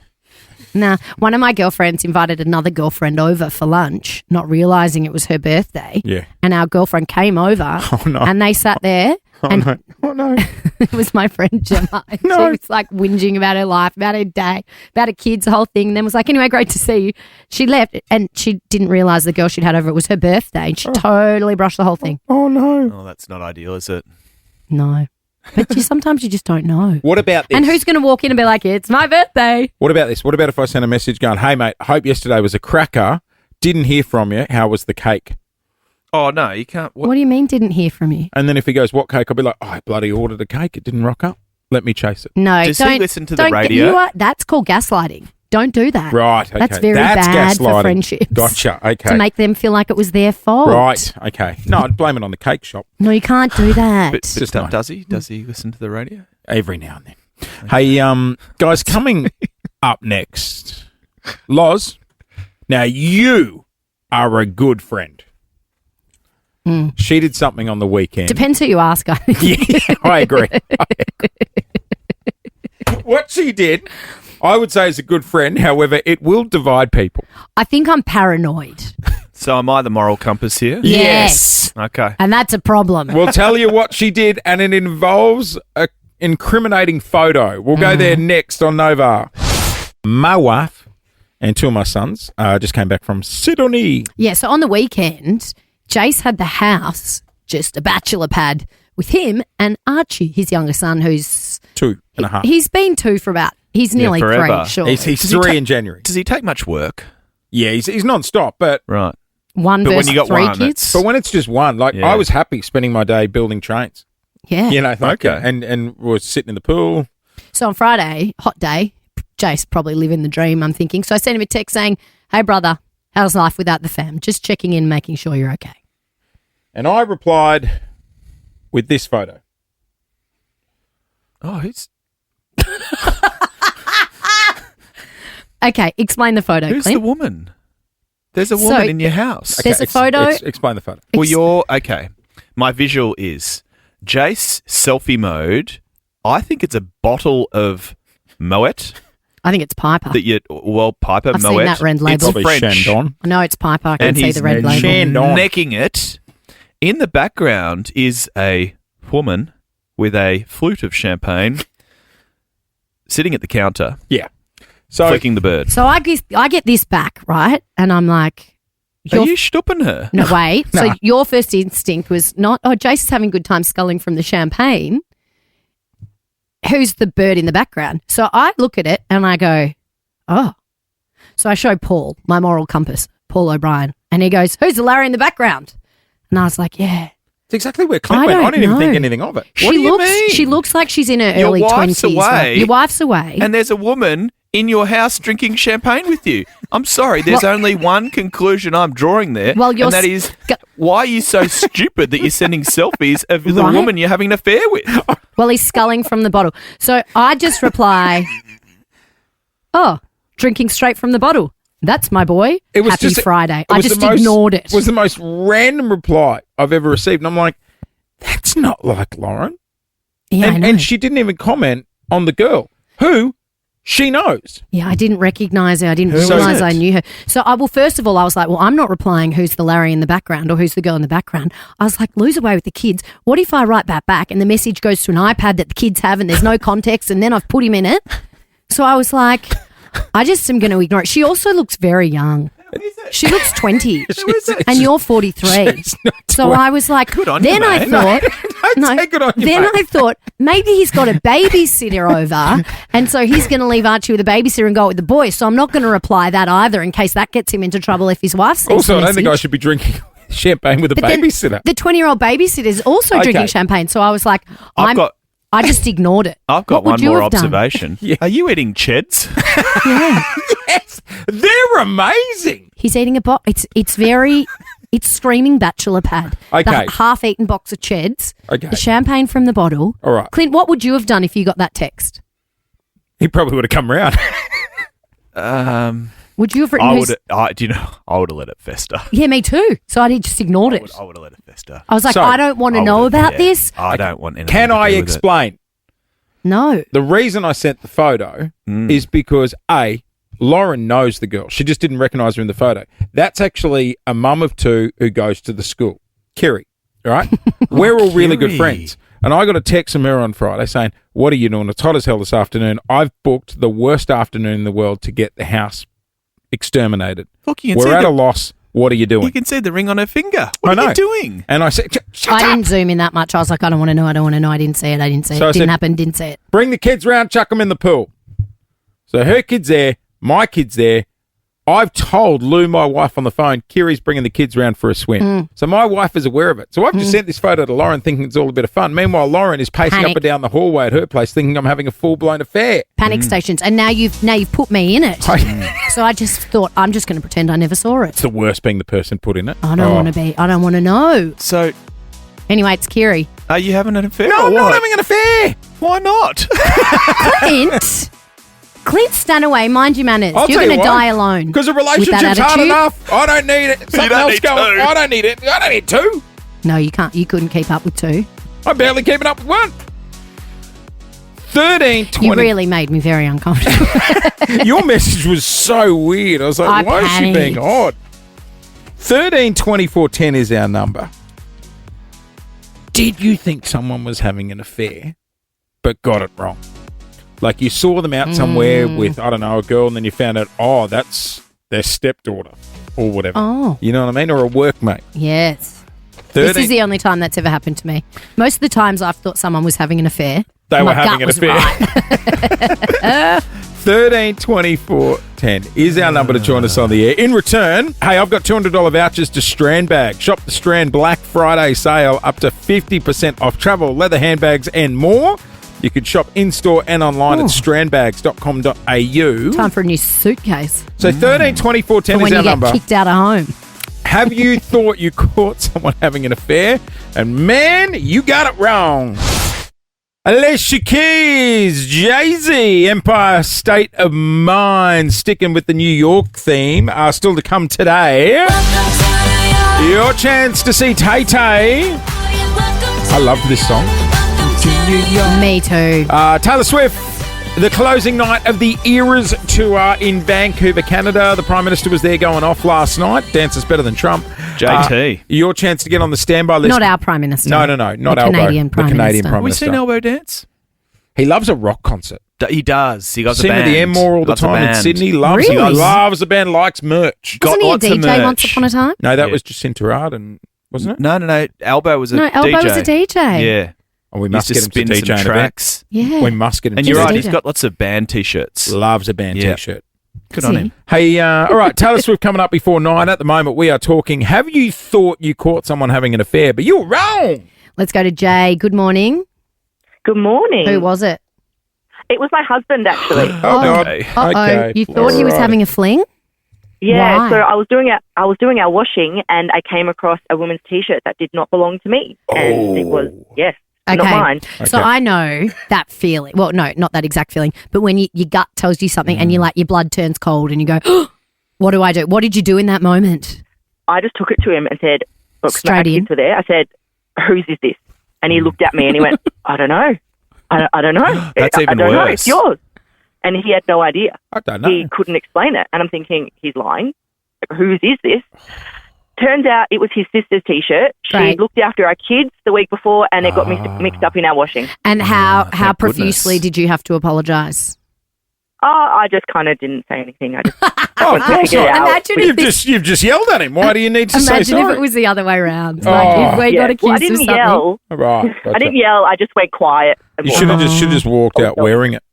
Nah, one of my girlfriends invited another girlfriend over for lunch, not realizing it was her birthday. Yeah. And our girlfriend came over Oh, no. and they sat there. Oh, and no. Oh, no. it was my friend Gemma. And No. She was like whinging about her life, about her day, about her kids, the whole thing. And then was like, anyway, great to see you. She left and she didn't realize the girl she'd had over, it was her birthday. And she totally brushed the whole thing. Oh, no. Oh, that's not ideal, is it? No. But sometimes you just don't know. What about this? And who's going to walk in and be like, it's my birthday? What about this? What about if I sent a message going, hey, mate, I hope yesterday was a cracker. Didn't hear from you. How was the cake? Oh, no, you can't... What do you mean didn't hear from you? And then if he goes, what cake? I'll be like, oh, I bloody ordered a cake. It didn't rock up. Let me chase it. No, Does he don't listen to the don't- radio? That's called gaslighting. Don't do that. Right, okay. That's very That's bad for gaslighting. friendships. Gotcha, okay. To make them feel like it was their fault. Right, okay. No, I'd blame it on the cake shop. No, you can't do that. But Just does, not. does he? Does he listen to the radio? Every now and then. Hey, guys, coming up next, Loz, now you are a good friend. She did something on the weekend. Depends who you ask, I think. Yeah, I agree. What she did, I would say is a good friend. However, it will divide people. I think I'm paranoid. So am I the moral compass here? Yes. Okay. And that's a problem. We'll tell you what she did, and it involves a incriminating photo. We'll go there next on Nova. My wife and two of my sons just came back from Sydney. Yeah, so on the weekend, Jace had the house, just a bachelor pad, with him and Archie, his younger son, who's... 2.5. He's been 2 for about... He's nearly 3, sure. He's Does he 3 ta- in January. Does he take much work? Yeah, he's non-stop, but... Right. One But when versus you got 3 one, kids. But when it's just one, like, Yeah. I was happy spending my day building trains. Yeah. You know, like, Okay. and was sitting in the pool. So on Friday, hot day, Jace probably living the dream, I'm thinking. So I sent him a text saying, hey, brother, how's life without the fam? Just checking in, making sure you're okay. And I replied with this photo. Oh, who's Okay, explain the photo, who's Clint. the woman? There's a woman in your house. There's a photo. Explain the photo. Well, you're okay. My visual is Jace selfie mode. I think it's a bottle of Moet I think it's Piper. that you Piper I've Moet. seen that red label. It's Probably French. Chandon. No, it's Piper. I can And see he's the red label. Chandon. necking it. In the background is a woman with a flute of champagne sitting at the counter, Yeah. So flicking the bird. So I get this back, right? And I'm like, Are you stopping her? no, wait. No. So your first instinct was not, oh, Jason's having a good time sculling from the champagne. who's the bird in the background? So I look at it and I go, oh. So I show Paul, my moral compass, Paul O'Brien, and he goes, who's the Larry in the background? And I was like, yeah. It's exactly where Clint went. I didn't even think anything of it. What do you mean? She looks like she's in her Your early wife's 20s. away. Your wife's away. And there's a woman in your house drinking champagne with you. I'm sorry, there's only one conclusion I'm drawing there, Well, you're and that is, why are you so stupid that you're sending selfies of the Right? woman you're having an affair with? Well, he's sculling from the bottle. So I just reply, oh, drinking straight from the bottle. That's my boy. It was Happy just Friday. it I was just the most- ignored it. It was the most random reply I've ever received. And I'm like, that's not like Lauren. Yeah, I know. And she didn't even comment on the girl who she knows. Yeah, I didn't recognise her. I didn't Who is realise it? I knew her. So, first of all, I was like, well, I'm not replying who's the Larry in the background or who's the girl in the background. I was like, lose away with the kids. What if I write that back and the message goes to an iPad that the kids have and there's no context and then I've put him in it? So I was like, I just am going to ignore it. She also looks very young. She looks 20 and you're 43. So I was like, Good on then you, I mate. thought, good on you, then mate. I thought maybe he's got a babysitter over and so he's going to leave Archie with a babysitter and go with the boys. So I'm not going to reply that either in case that gets him into trouble if his wife sends Also, a I don't think I message. should be drinking champagne with a But then babysitter. The 20-year-old babysitter is also Okay. drinking champagne. So I was like, I've I just ignored it. I've got What would one you more have done? observation. Are you eating cheds? Yes, they're amazing. He's eating it's screaming bachelor pad. Okay. The half-eaten box of Cheds. Okay. The champagne from the bottle. All right. Clint, what would you have done if you got that text? He probably would have come round. Would you have written I who's- would. I would have let it fester. Yeah, me too. So I just ignored it. I would have let it fester. I was like, So- I don't want to know about this. I don't want anything. Can to I do with it. explain? No. The reason I sent the photo is because Lauren knows the girl. She just didn't recognise her in the photo. That's actually a mum of two who goes to the school. Kiri, all right? We're all really good Kiri. friends. And I got a text from her on Friday saying, what are you doing? It's hot as hell this afternoon. I've booked the worst afternoon in the world to get the house exterminated. Look, you can We're see at the- a loss. What are you doing? You can see the ring on her finger. I What are know. you doing? And I said, shut I up. didn't zoom in that much. I was like, I don't want to know. I don't want to know. I didn't see it. I didn't see So I it. Didn't said- happen. Didn't see it. Bring the kids round, chuck them in the pool. So her kid's there, my kid's there. I've told Lou, my wife, on the phone, Kiri's bringing the kids round for a swim. So my wife is aware of it. So I've just sent this photo to Lauren thinking it's all a bit of fun. Meanwhile, Lauren is pacing Panic. up and down the hallway at her place thinking I'm having a full-blown affair. Panic stations. And now you've put me in it. So I just thought, I'm just going to pretend I never saw it. It's the worst being the person put in it. I don't want to be. I don't want to know. So, Anyway, it's Kiri. are you having an affair? No, or I'm not what? having an affair. Why not? Clint, stand away. Mind your manners. I'll You're tell you going to why. die alone. Because a With that relationship's hard attitude. enough. I don't need it. Something don't else need going. two. I don't need it. I don't need two. No, you can't. You couldn't keep up with two. I'm barely keeping up with one. 13, 20. You really made me very uncomfortable. Your message was so weird. I was like, I why is she being panicked. odd? 13 24 10 is our number. Did you think someone was having an affair but got it wrong? Like you saw them out somewhere with, I don't know, a girl, and then you found out, oh, that's their stepdaughter or whatever. Oh. You know what I mean? Or a workmate. Yes. 13, This is the only time that's ever happened to me. Most of the times I've thought someone was having an affair. they My were having gut an was affair. 13 24 10 is our number to join us on the air. In return, hey, I've got $200 vouchers to Strand Bag. Shop the Strand Black Friday sale, up to 50% off travel, leather handbags, and more. You can shop in-store and online at strandbags.com.au. Time for a new suitcase. So 13 24 10 For when is you our get number. kicked out of home. Have you thought you caught someone having an affair? And man, you got it wrong. Alicia Keys, Jay-Z, Empire State of Mind, sticking with the New York theme, are still to come today. Your chance to see Tay-Tay. I love this song. Me too. Taylor Swift, the closing night of the Eras Tour in Vancouver, Canada. The Prime Minister was there going off last night. Dances better than Trump. JT. Your chance to get on the standby list. Not our Prime Minister. No, not the Albo. Canadian Prime the Canadian Minister. Prime Have we Minister. seen Elbow dance? He loves a rock concert. He does. He got Seen the at band. the Enmore all the Loves a time in band. Sydney. Loves Really? he loves the band, likes merch. Wasn't he a lots of DJ once merch. upon a time? No, that Yeah. was Jacinta Ardern, wasn't it? No. Albo was a No, DJ. Elbo was a DJ. Yeah. Oh, we He must used get to him to spin DJ some an event. tracks. Yeah. We must get him And to you're DJ. right, he's got lots of band T-shirts. Loves a band Yeah. T-shirt. Good on him. Hey, all right, Taylor Swift coming up before 9. At the moment, we are talking, have you thought you caught someone having an affair, but you're wrong? Let's go to Jay. Good morning. Good morning. Who was it? It was my husband, actually. Oh, God. Uh-oh. Okay. You thought he was Alrighty. having a fling? Yeah, Why? so I was doing our washing, and I came across a woman's T-shirt that did not belong to me, and it was not mine. So I know that feeling. Well, no, not that exact feeling, but when your gut tells you something and you like your blood turns cold and you go, oh, what do I do? What did you do in that moment? I just took it to him and said, "Look, Straight my in. kids were there." I said, "Whose is this?" And he looked at me and he went, "I don't know. I don't know. That's I even don't know. worse. It's yours." And he had no idea. I don't know. He couldn't explain it, and I'm thinking he's lying. Like, whose is this? Turns out it was his sister's T-shirt. She Great. looked after our kids the week before, and it got mixed up in our washing. And how thank profusely goodness. did you have to apologise? Oh, I just kind of didn't say anything. I just Oh, wanted to figure it out. Imagine if You've just yelled at him. Why do you need to say Imagine sorry? if it was the other way around. Oh. Like if we got Well, I accused of didn't something. yell. Right. I didn't yell. I just went quiet. And You walked should have off. just walked out wearing it.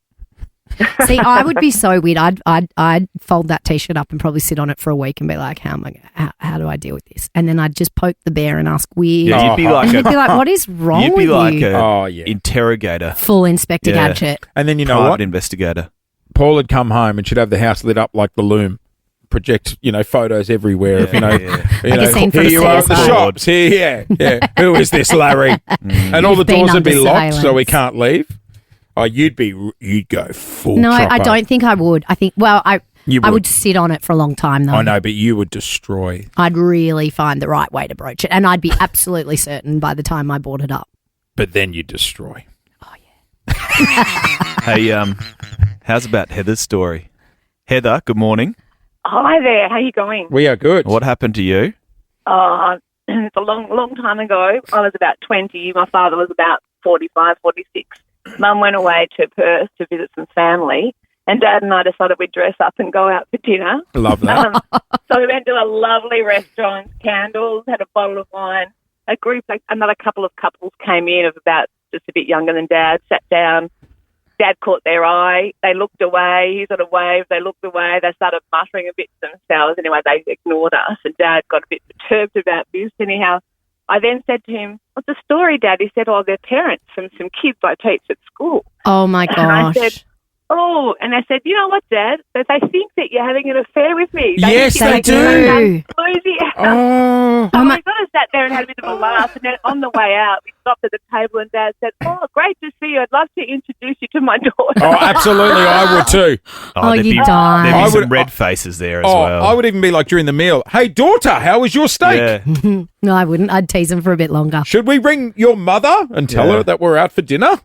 See, I would be so weird. I'd fold that T-shirt up and probably sit on it for a week and be like, how do I deal with this? And then I'd just poke the bear and ask weird. Yeah, you'd be like and you'd be like, what is wrong You'd with be like you? a interrogator. Full Inspector Gadget. And then you know Private what? investigator. Paul had come home and she'd have the house lit up like the Loom. Project, photos everywhere. Of, Like a scene here from you are at the CSI. shops. Here, yeah. Who is this, Larry? And all the You've been doors would be under locked, so surveillance. we can't leave. Oh, you'd go full. No, I chopper. don't think I would. I think, well, You I would. would sit on it for a long time, though. I know, but you would destroy. I'd really find the right way to broach it. And I'd be absolutely certain by the time I brought it up. But then you destroy. Hey, how's about Heather's story? Heather, good morning. Hi there. How you going? We are good. What happened to you? It's a long time ago. I was about 20. My father was about 45, 46. Mum went away to Perth to visit some family, and Dad and I decided we'd dress up and go out for dinner. Love that. So we went to a lovely restaurant, candles, had a bottle of wine. Another couple of couples came in of about just a bit younger than Dad, sat down. Dad caught their eye. They looked away. He sort of waved. They looked away. They started muttering a bit to themselves. Anyway, they ignored us, and Dad got a bit perturbed about this. Anyhow, I then said to him, "What's the story, Dad?" He said, "Oh, they're parents from some kids I teach at school." Oh, my And I gosh. said, "Oh," and I said, "You know what, Dad? That they think that you're having an affair with me." Yes, they think do. I'm Bluesy. Oh. So we sort of sat there and had a bit of a laugh, and then on the way out, we stopped at the table, and Dad said, "Oh, great to see you. I'd love to introduce you to my daughter." Oh, absolutely, I would too. There'd you be, die. There'd be I some would- red faces there as Oh, well. I would even be like during the meal, "Hey, daughter, how was your steak? Yeah. No, I wouldn't. I'd tease him for a bit longer. Should we ring your mother and tell Yeah. her that we're out for dinner?"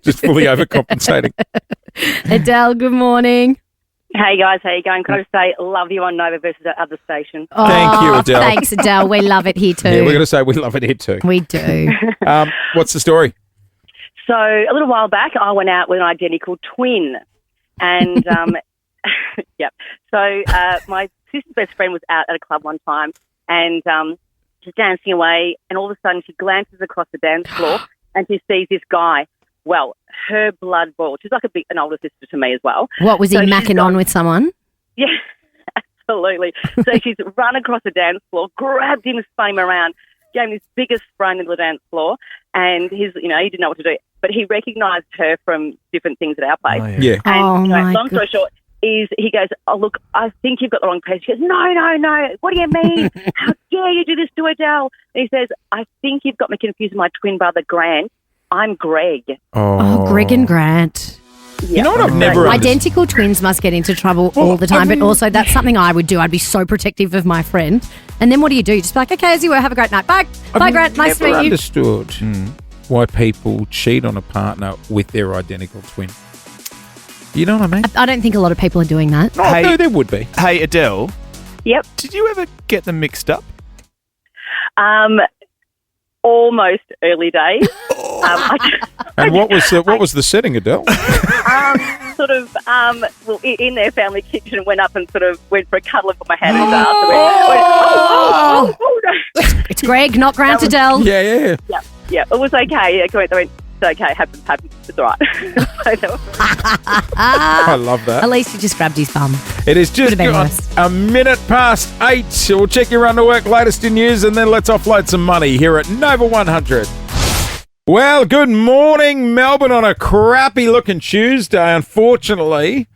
Just fully overcompensating. Adele, good morning. Hey guys, how you going? Can I just say, love you on Nova versus that other station. Thank you, Oh, Adele. Thanks, Adele. We love it here too. Yeah, we're going to say we love it here too. We do. What's the story? So a little while back, I went out with an identical twin, and yep. So my sister's best friend was out at a club one time, and she's dancing away, and all of a sudden she glances across the dance floor, and she sees this guy. Well, her blood boiled. She's like an older sister to me as well. What, was he So she's macking gone- on with someone? Yeah, absolutely. So she's run across the dance floor, grabbed him, spun him around, gave him his biggest sprain into the dance floor, and he didn't know what to do. But he recognised her from different things at our place. Oh, yeah. And Oh, my long story short, he goes, "Oh, look, I think you've got the wrong person." She goes, No. What do you mean? How dare you do this to Adele? And he says, "I think you've got me confused with my twin brother, Grant. I'm Greg." Oh, Greg and Grant. You know what I've never understood? Identical twins must get into trouble all the time, but also that's something I would do. I'd be so protective of my friend. And then what do? You just be like, "Okay, as you were, have a great night. Bye. Bye, Grant. Nice to never meet you." understood why people cheat on a partner with their identical twin. You know what I mean? I don't think a lot of people are doing that. Oh, no, there would be. Hey, Adele, Yep. did you ever get them mixed up? Almost early days. And what was the setting, Adele? In their family kitchen, went up and sort of went for a cuddle and put my hand in his ass. And It's Greg, not Grant, Adele. Yeah. Yeah, it was okay. Yeah, they went, it's okay, happy, it's all right. I love that. At least he just grabbed his bum. It is just a minute past 8. We'll check your run to work, latest in news, and then let's offload some money here at Nova 100. Well, good morning, Melbourne, on a crappy-looking Tuesday, unfortunately.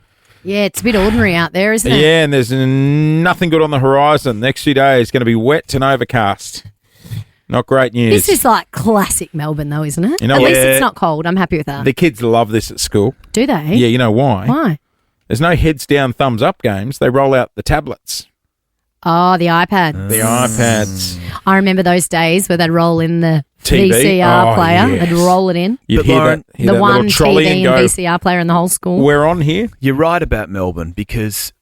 Yeah, it's a bit ordinary out there, isn't it? Yeah, and there's nothing good on the horizon. Next few days going to be wet and overcast. Not great news. This is like classic Melbourne, though, isn't it? You know At what? least it's not cold. I'm happy with that. The kids love this at school. Do they? Yeah, you know why? Why? There's no heads down, thumbs up games. They roll out the tablets. Oh, the iPads. The iPads. I remember those days where they'd roll in the TV? VCR player. Yes. They'd roll it in. You'd hear that the little one trolley TV and and go, VCR player in the whole school. we're on here. You're right about Melbourne because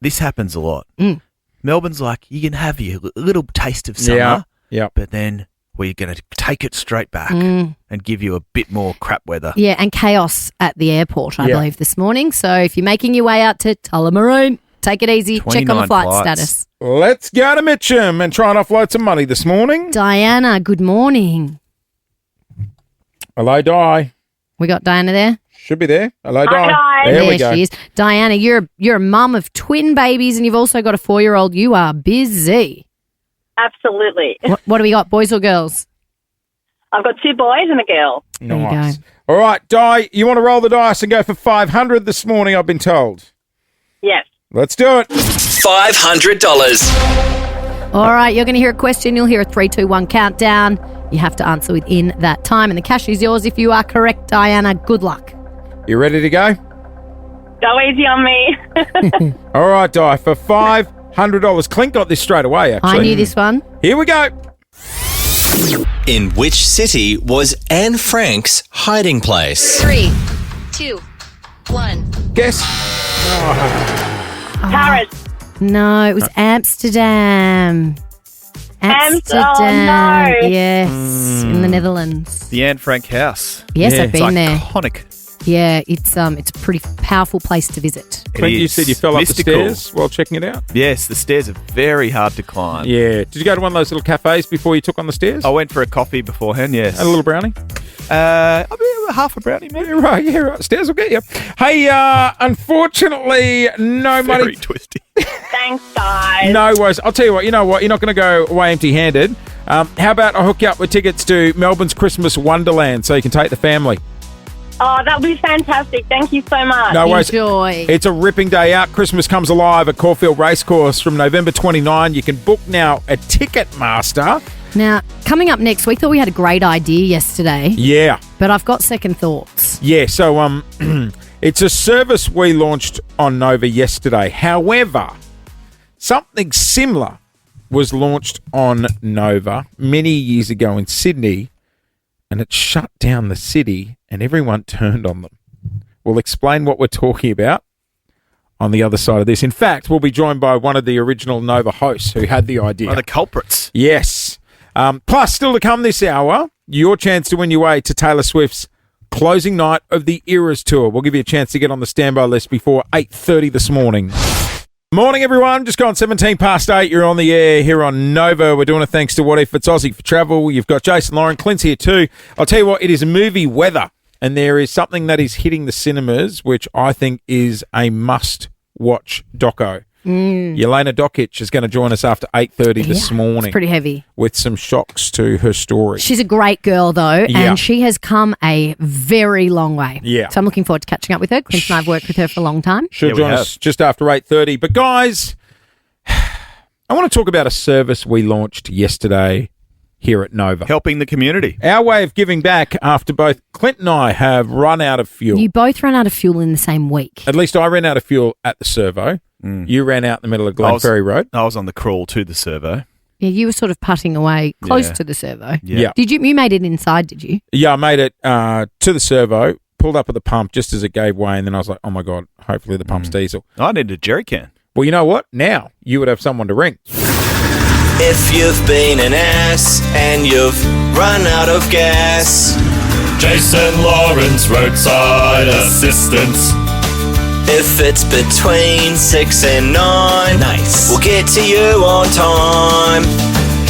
this happens a lot. Mm. Melbourne's like, you can have your little taste of summer, Yeah. but then we're going to take it straight back Mm. and give you a bit more crap weather. Yeah, and chaos at the airport, I Yeah. believe, this morning. So if you're making your way out to Tullamarine, take it easy. Check on the 29 flight flights. status. Let's go to Mitcham and try and offload some money this morning. Diana, good morning. Hello, Di. We got Diana there? Should be there. Hello, Hi, Di. Di. There we There go. she is. Diana, you're a mum of twin babies and you've also got a 4-year-old. You are busy. Absolutely. What do we got, boys or girls? I've got 2 boys and a girl. Nice. All right, Di, you want to roll the dice and go for 500 this morning, I've been told. Yes. Let's do it. $500. All right, you're going to hear a question. You'll hear a 3, 2, 1 countdown. You have to answer within that time, and the cash is yours if you are correct, Diana. Good luck. You ready to go? Go easy on me. All right, Di, for $500. Clint got this straight away, actually. I knew this one. Here we go. In which city was Anne Frank's hiding place? 3, 2, 1. Guess. Paris. No, it was Amsterdam. Amsterdam. Oh, no. Yes, in the Netherlands. The Anne Frank house. Yes, I've been it's there. Iconic. Yeah, it's a pretty powerful place to visit. Clint, you is said you fell up mystical. the stairs while checking it out? Yes, the stairs are very hard to climb. Yeah. Did you go to one of those little cafes before you took on the stairs? I went for a coffee beforehand, yes. And a little brownie? Half a brownie, maybe. Yeah, right. Stairs will get you. Hey, unfortunately, no money. Very twisty. Thanks, guys. No worries. I'll tell you what. You know what? You're not going to go away empty-handed. How about I hook you up with tickets to Melbourne's Christmas Wonderland so you can take the family? Oh, that would be fantastic. Thank you so much. No worries. Enjoy. It's a ripping day out. Christmas comes alive at Caulfield Racecourse from November 29. You can book now at Ticketmaster. Now, coming up next, we thought we had a great idea yesterday. Yeah. But I've got second thoughts. Yeah, so it's a service we launched on Nova yesterday. However, something similar was launched on Nova many years ago in Sydney, and it shut down the city and everyone turned on them. We'll explain what we're talking about on the other side of this. In fact, we'll be joined by one of the original Nova hosts who had the idea. One of the culprits. Yes. Plus, still to come this hour, your chance to win your way to Taylor Swift's closing night of the Eras Tour. We'll give you a chance to get on the standby list before 8:30 this morning. Morning, everyone. Just gone 17 past 8. You're on the air here on Nova. We're doing it thanks to What If It's Aussie for Travel. You've got Jason Lauren. Clint's here too. I'll tell you what, it is movie weather, and there is something that is hitting the cinemas, which I think is a must-watch doco. Yelena Dokic is going to join us after 8:30 this morning. It's pretty heavy. With some shocks to her story. She's a great girl, though, Yeah. and she has come a very long way. Yeah. So I'm looking forward to catching up with her. Clint and I have worked with her for a long time. She'll join us just after 8:30. But guys, I want to talk about a service we launched yesterday here at Nova. Helping the community. Our way of giving back after both Clint and I have run out of fuel. You both ran out of fuel in the same week. At least I ran out of fuel at the servo. You ran out in the middle of Glenferrie Road. I was on the crawl to the servo. Yeah, you were sort of putting away close Yeah. to the servo. Yeah. Did you made it inside, did you? Yeah, I made it to the servo, pulled up at the pump just as it gave way, and then I was like, oh my God, hopefully the pump's diesel. I needed a jerry can. Well, you know what? Now you would have someone to ring. If you've been an ass and you've run out of gas, Jason Lawrence roadside assistance. if it's between 6 and 9, nice, we'll get to you on time.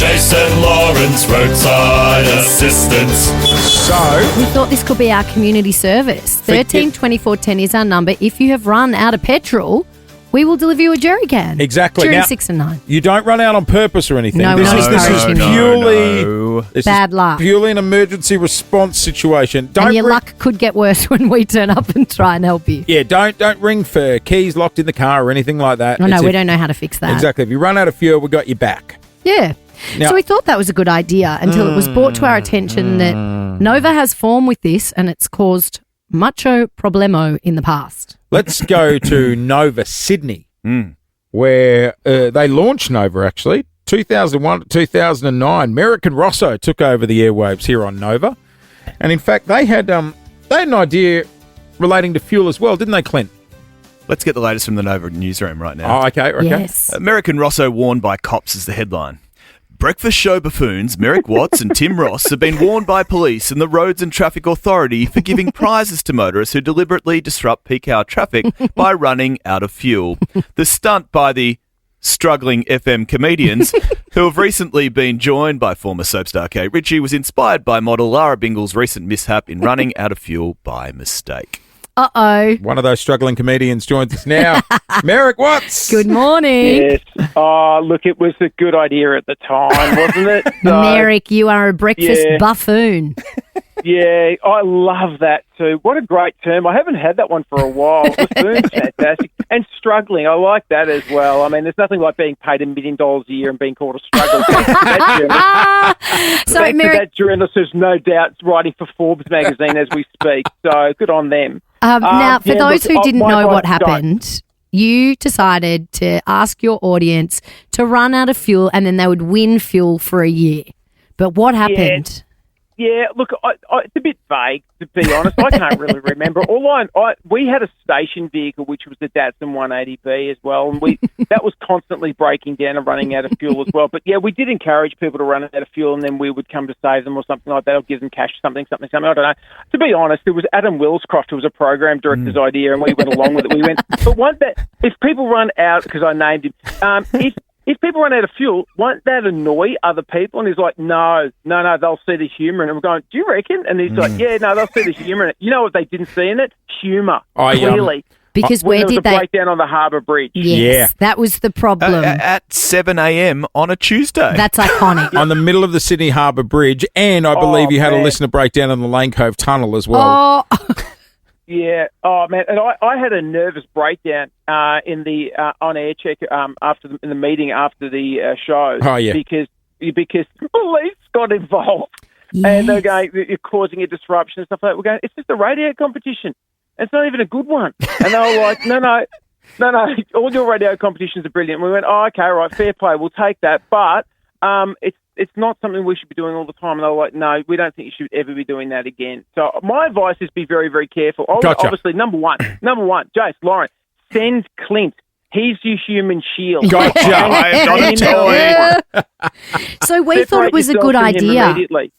Jason Lawrence Roadside Assistance. So we thought this could be our community service. 132410 is our number. If you have run out of petrol, we will deliver you a jerry can. Exactly. During Now, 6 and 9. you don't run out on purpose or anything. No, this we're not is encouraging purely it. Bad luck. Purely an emergency response situation. And your luck could get worse when we turn up and try and help you. Yeah, don't ring for keys locked in the car or anything like that. Oh, no, we don't know how to fix that. Exactly. If you run out of fuel, we got your back. Yeah. Now- So we thought that was a good idea until it was brought to our attention that Nova has form with this and it's caused mucho problemo in the past. Let's go to Nova, Sydney, where they launched Nova, actually. 2001 to 2009, Merrick and Rosso took over the airwaves here on Nova. And in fact, they had an idea relating to fuel as well, didn't they, Clint? Let's get the latest from the Nova newsroom right now. Oh, okay. Yes. American Rosso warned by cops is the headline. Breakfast show buffoons Merrick Watts and Tim Ross have been warned by police and the Roads and Traffic Authority for giving prizes to motorists who deliberately disrupt peak hour traffic by running out of fuel. The stunt by the struggling FM comedians who have recently been joined by former soap star Kate Ritchie was inspired by model Lara Bingle's recent mishap in running out of fuel by mistake. Uh-oh. One of those struggling comedians joins us now. Merrick Watts. Good morning. Yes. Oh, look, it was a good idea at the time, wasn't it? Merrick, you are a breakfast buffoon. Yeah, I love that too. What a great term. I haven't had that one for a while. Buffoon's fantastic. And struggling, I like that as well. I mean, there's nothing like being paid $1 million a year and being called a struggling. So, Merrick, that journalist is no doubt writing for Forbes magazine as we speak. So good on them. now, for those who didn't know what don't. happened, you decided to ask your audience to run out of fuel and then they would win fuel for a year. But what happened? Yeah, look, it's a bit vague, to be honest. I can't really remember. We had a station vehicle, which was the Datsun 180B as well, and that was constantly breaking down and running out of fuel as well. But, yeah, we did encourage people to run out of fuel, and then we would come to save them or something like that, or give them cash, something. I don't know. To be honest, it was Adam Willscroft, who was a program director's idea, and we went along with it. We went, but if people run out, because I named him, if people run out of fuel, won't that annoy other people? And he's like, no, they'll see the humour in it. And we're going, do you reckon? And he's like, yeah, no, they'll see the humour in it. You know what they didn't see in it? Humour, clearly. Because when where there was did a they... breakdown on the Harbour Bridge. Yes, that was the problem. At 7 a.m. on a Tuesday. That's iconic. On the middle of the Sydney Harbour Bridge, and I believe you had a listener breakdown on the Lane Cove Tunnel as well. Oh, yeah. Oh man, and I had a nervous breakdown in the on-air check in the meeting after the show. Oh yeah, because police got involved, and they're going, you're causing a disruption and stuff like that. We're going, it's just a radio competition. It's not even a good one. And they were like, no, all your radio competitions are brilliant. And we went, oh, okay, right, fair play, we'll take that, but it's not something we should be doing all the time. And they were like, no, we don't think you should ever be doing that again. So my advice is be very, very careful. Gotcha. Obviously, number one, Jace, Lauren, send Clint. He's your human shield. Gotcha. I am not a toy. So we thought it was a good idea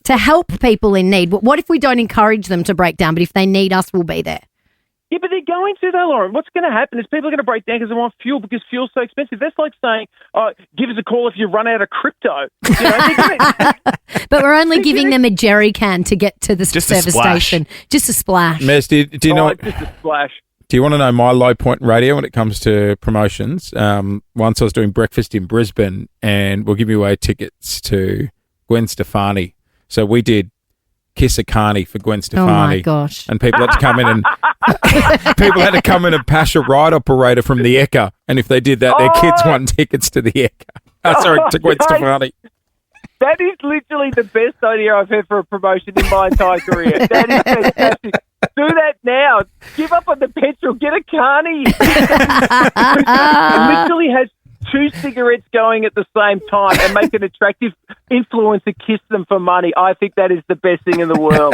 to help people in need. What if we don't encourage them to break down, but if they need us, we'll be there? Yeah, but they're going to, though, Lauren. What's going to happen is people are going to break down because they want fuel because fuel's so expensive. That's like saying, give us a call if you run out of crypto. You know, but we're only giving them a jerry can to get to the service station. Just a splash. Mez, do you know? Just a splash. Do you want to know my low point in radio when it comes to promotions? Once I was doing breakfast in Brisbane, and we'll give you away tickets to Gwen Stefani. So we did Kiss a Carney for Gwen Stefani. Oh my gosh! And people had to come in and pass a ride operator from the Ekka, and if they did that, their kids won tickets to the Ekka. To Gwen Stefani. That is literally the best idea I've had for a promotion in my entire career. That is fantastic. Do that now. Give up on the petrol. Get a Carney. It literally has 2 cigarettes going at the same time and make an attractive influencer kiss them for money. I think that is the best thing in the world.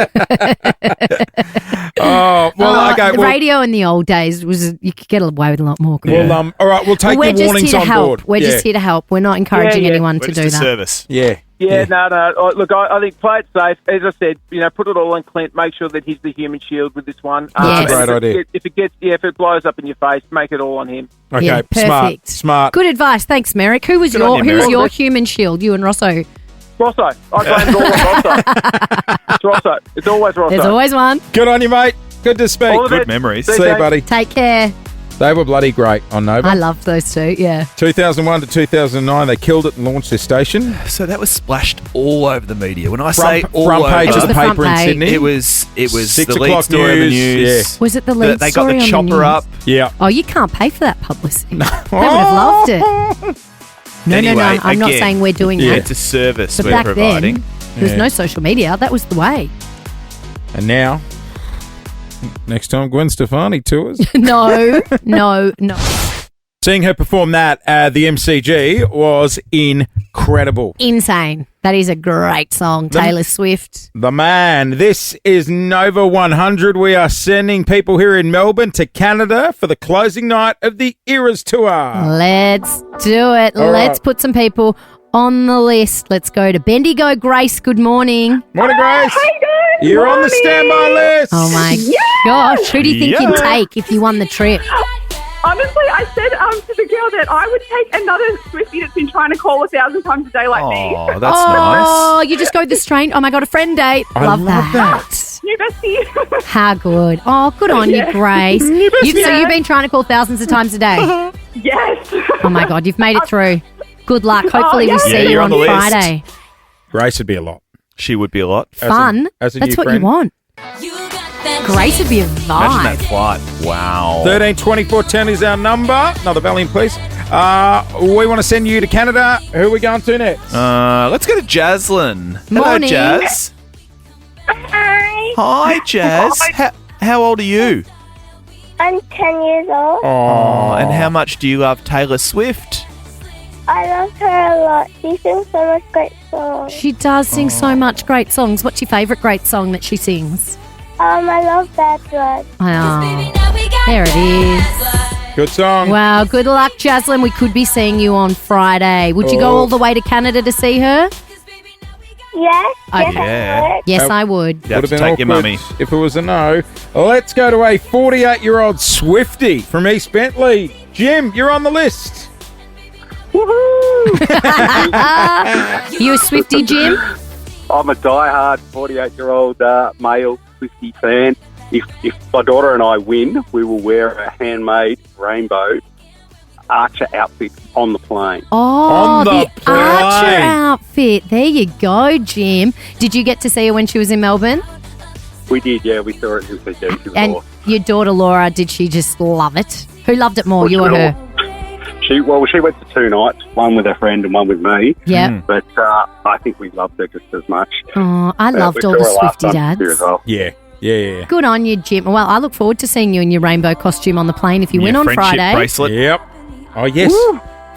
The radio in the old days was you could get away with a lot more. Well, all right, we'll take the warnings on board. We're just here to help. We're not encouraging anyone to do that. Service. Yeah. Yeah, no. Look, I think play it safe. As I said, put it all on Clint. Make sure that he's the human shield with this one. Yes. Great idea. If it blows up in your face, make it all on him. Okay, yeah, perfect. Smart. Good advice. Thanks, Merrick. Who's your human shield? You and Rosso Rosso. I blame it all on Rosso. It's Rosso. It's always Rosso. There's always one. Good on you, mate. Good to speak. All the Good best. memories. See you, buddy. Take care. They were bloody great on Nova. I loved those two, yeah. 2001 to 2009, they killed it and launched their station. So that was splashed all over the media. When I say all front over, page It was of the the front paper in page. Sydney. it was 6 the lead o'clock story of the news, news. Was it the lead They got story the on chopper news? up. Yeah. Oh, you can't pay for that publicity. They would have loved it. No, Anyway, I'm not again, saying we're doing that. It's a service But we're back providing. then, there was Yeah. no social media. That was the way. And now, next time Gwen Stefani tours. No. Seeing her perform that at the MCG was incredible. Insane. That is a great song, Taylor Swift. The man. This is Nova 100. We are sending people here in Melbourne to Canada for the closing night of the Eras Tour. Let's do it. All Let's right. put some people on the list. Let's go to Bendigo. Grace, good morning. Morning, Grace. Hi, guys. You're on the standby list. Oh, my gosh. Who do you think you'd take if you won the trip? Honestly, I said to the girl that I would take another Swiftie that's been trying to call 1,000 times a day like me. Oh, that's Oh, you just go with the strange. Oh, my God, a friend date. I Love love that. New bestie. How good. Oh, good on you, Yeah. Grace. So you've been trying to call thousands of times a day. Yes. Oh, my God, you've made it through. Good luck. Hopefully we'll yeah. see Yeah, you you're on on the list. Friday. Grace would be a lot. She would be a lot. Fun. as a That's new what friend. you want. Grace would be a Imagine that vibe. flight. Wow. 13 24 10 is our number. Another Valiant, please. We want to send you to Canada. Who are we going to next? Let's go to Jaslyn. Morning. Hello, Jazz. Hi, Hi, Jazz. How old are you? I'm 10 years old. Oh, and how much do you love Taylor Swift? I love her a lot. She sings so much great songs. She does sing so much great songs. What's your favourite great song that she sings? I love Bad Blood. Oh, there it is. Good song. Wow, good luck, Jaslyn. We could be seeing you on Friday. Would you go all the way to Canada to see her? Yes, yes, Yeah. I would. Yes, I would. You have Would to have been take your awkward mummy. if it was a no. Let's go to a 48-year-old Swiftie from East Bentley. Jim, you're on the list. You a Swiftie, Jim? I'm a diehard 48-year-old male Swiftie fan. If my daughter and I win, we will wear a handmade rainbow Archer outfit on the plane. Oh, On the Archer plane. outfit. There you go, Jim. Did you get to see her when she was in Melbourne? We did, yeah. We saw it in CG. She was And awesome. your daughter Laura, did she just love it? Who loved it more, you or her? She went to 2 nights, one with her friend and one with me. Yep. But I think we loved her just as much. Oh, I loved we all the saw her last Swiftie time here as dads. well. Yeah. Good on you, Jim. Well, I look forward to seeing you in your rainbow costume on the plane if you win Your on friendship Friday. bracelet. Yep. Oh, yes.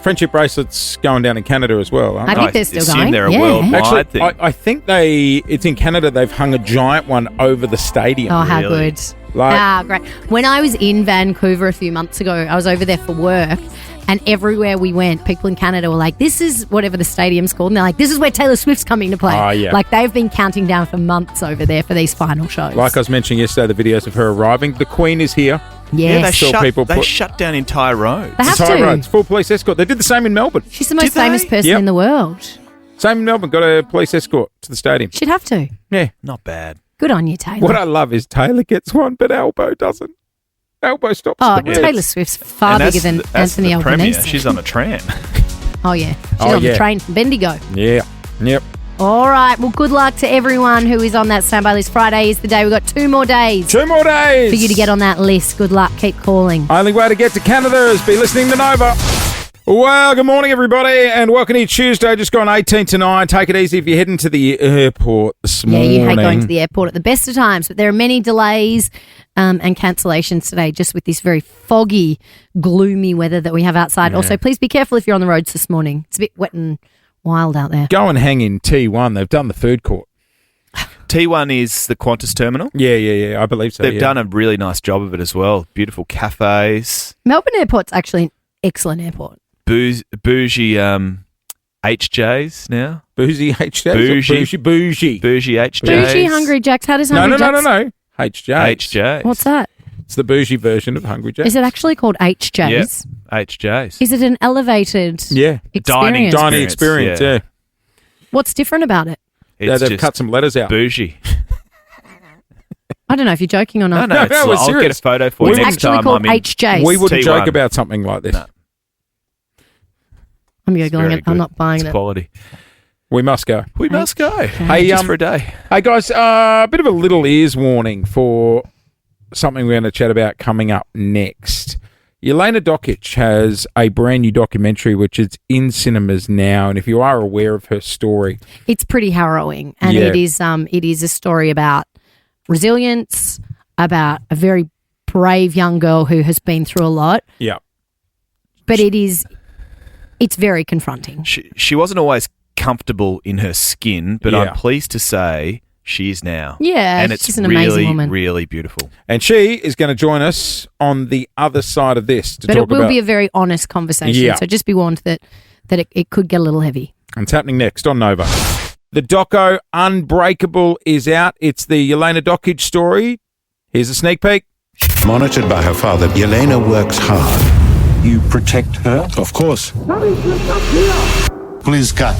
Friendship bracelets going down in Canada as well, aren't I they? think they're still assume going. they're a Yeah. worldwide Actually, thing. I think it's in Canada. They've hung a giant one over the stadium. Oh, how Really? good. Like- Great. When I was in Vancouver a few months ago, I was over there for work, and everywhere we went, people in Canada were like, this is whatever the stadium's called. And they're like, this is where Taylor Swift's coming to play. Oh, yeah. Like, they've been counting down for months over there for these final shows. Like I was mentioning yesterday, the videos of her arriving. The Queen is here. Yes. Yeah, they Saw shut down entire roads. They have Entire to. roads, full police escort. They did the same in Melbourne. She's the most Did they? famous person Yep. in the world. Same in Melbourne. Got a police escort to the stadium. She'd have to. Yeah. Not bad. Good on you, Taylor. What I love is Taylor gets one, but Elbow doesn't. Elbow stops. Oh, the blitz. Taylor Swift's far And bigger than that's Anthony the Premier. Albanese. She's on a tram. Oh, yeah. She's Oh, on yeah. the train from Bendigo. Yeah. Yep. All right. Well, good luck to everyone who is on that standby list. Friday is the day. We've got 2 more days 2 more days for you to get on that list. Good luck. Keep calling. Only way to get to Canada is be listening to Nova. Well, good morning, everybody, and welcome to Tuesday. Just gone 18 to 9. Take it easy if you're heading to the airport this Yeah, morning. you hate going to the airport at the best of times, but there are many delays and cancellations today just with this very foggy, gloomy weather that we have outside. Yeah. Also, please be careful if you're on the roads this morning. It's a bit wet and wild out there. Go and hang in T1. They've done the food court. T1 is the Qantas terminal. Yeah. I believe so. They've yeah. done a really nice job of it as well. Beautiful cafes, Melbourne Airport's actually an excellent airport. bougie HJs now. Bougie HJs? Bougie HJs. Bougie Hungry Jacks. How does No, Hungry Jacks? no. HJs. HJs. What's that? It's the bougie version of Hungry Jacks. Is it actually called HJs? Yep. HJs. Is it an elevated Yeah. experience? Dining experience, yeah. What's different about it? Yeah, they've cut some letters out. Bougie. I don't know if you're joking or not. No, it's we're I'll serious. get a photo for you It's next actually time called I'm in HJs. We wouldn't T1. joke about something like this. No. I'm It's Googling very it. I'm good. not buying It's it. quality. We must go. We must go. Hey, Just for a day. Hey, guys, a bit of a little ears warning for something we're going to chat about coming up next. Yelena Dokic has a brand new documentary which is in cinemas now, and if you are aware of her story, It's pretty harrowing, and Yeah. it is a story about resilience, about a very brave young girl who has been through a lot. yeah, But it's very confronting. She wasn't always comfortable in her skin, but Yeah. I'm pleased to say she is now. Yeah, and she's it's an amazing really, woman. really beautiful. and she is going to join us on the other side of this to But talk it will about. be a very honest conversation. Yeah. So just be warned that it could get a little heavy. And it's happening next on Nova. The doco Unbreakable is out. It's the Yelena Dokic story. Here's a sneak peek. Monitored by her father, Yelena works hard. You protect her? Of course. Please cut.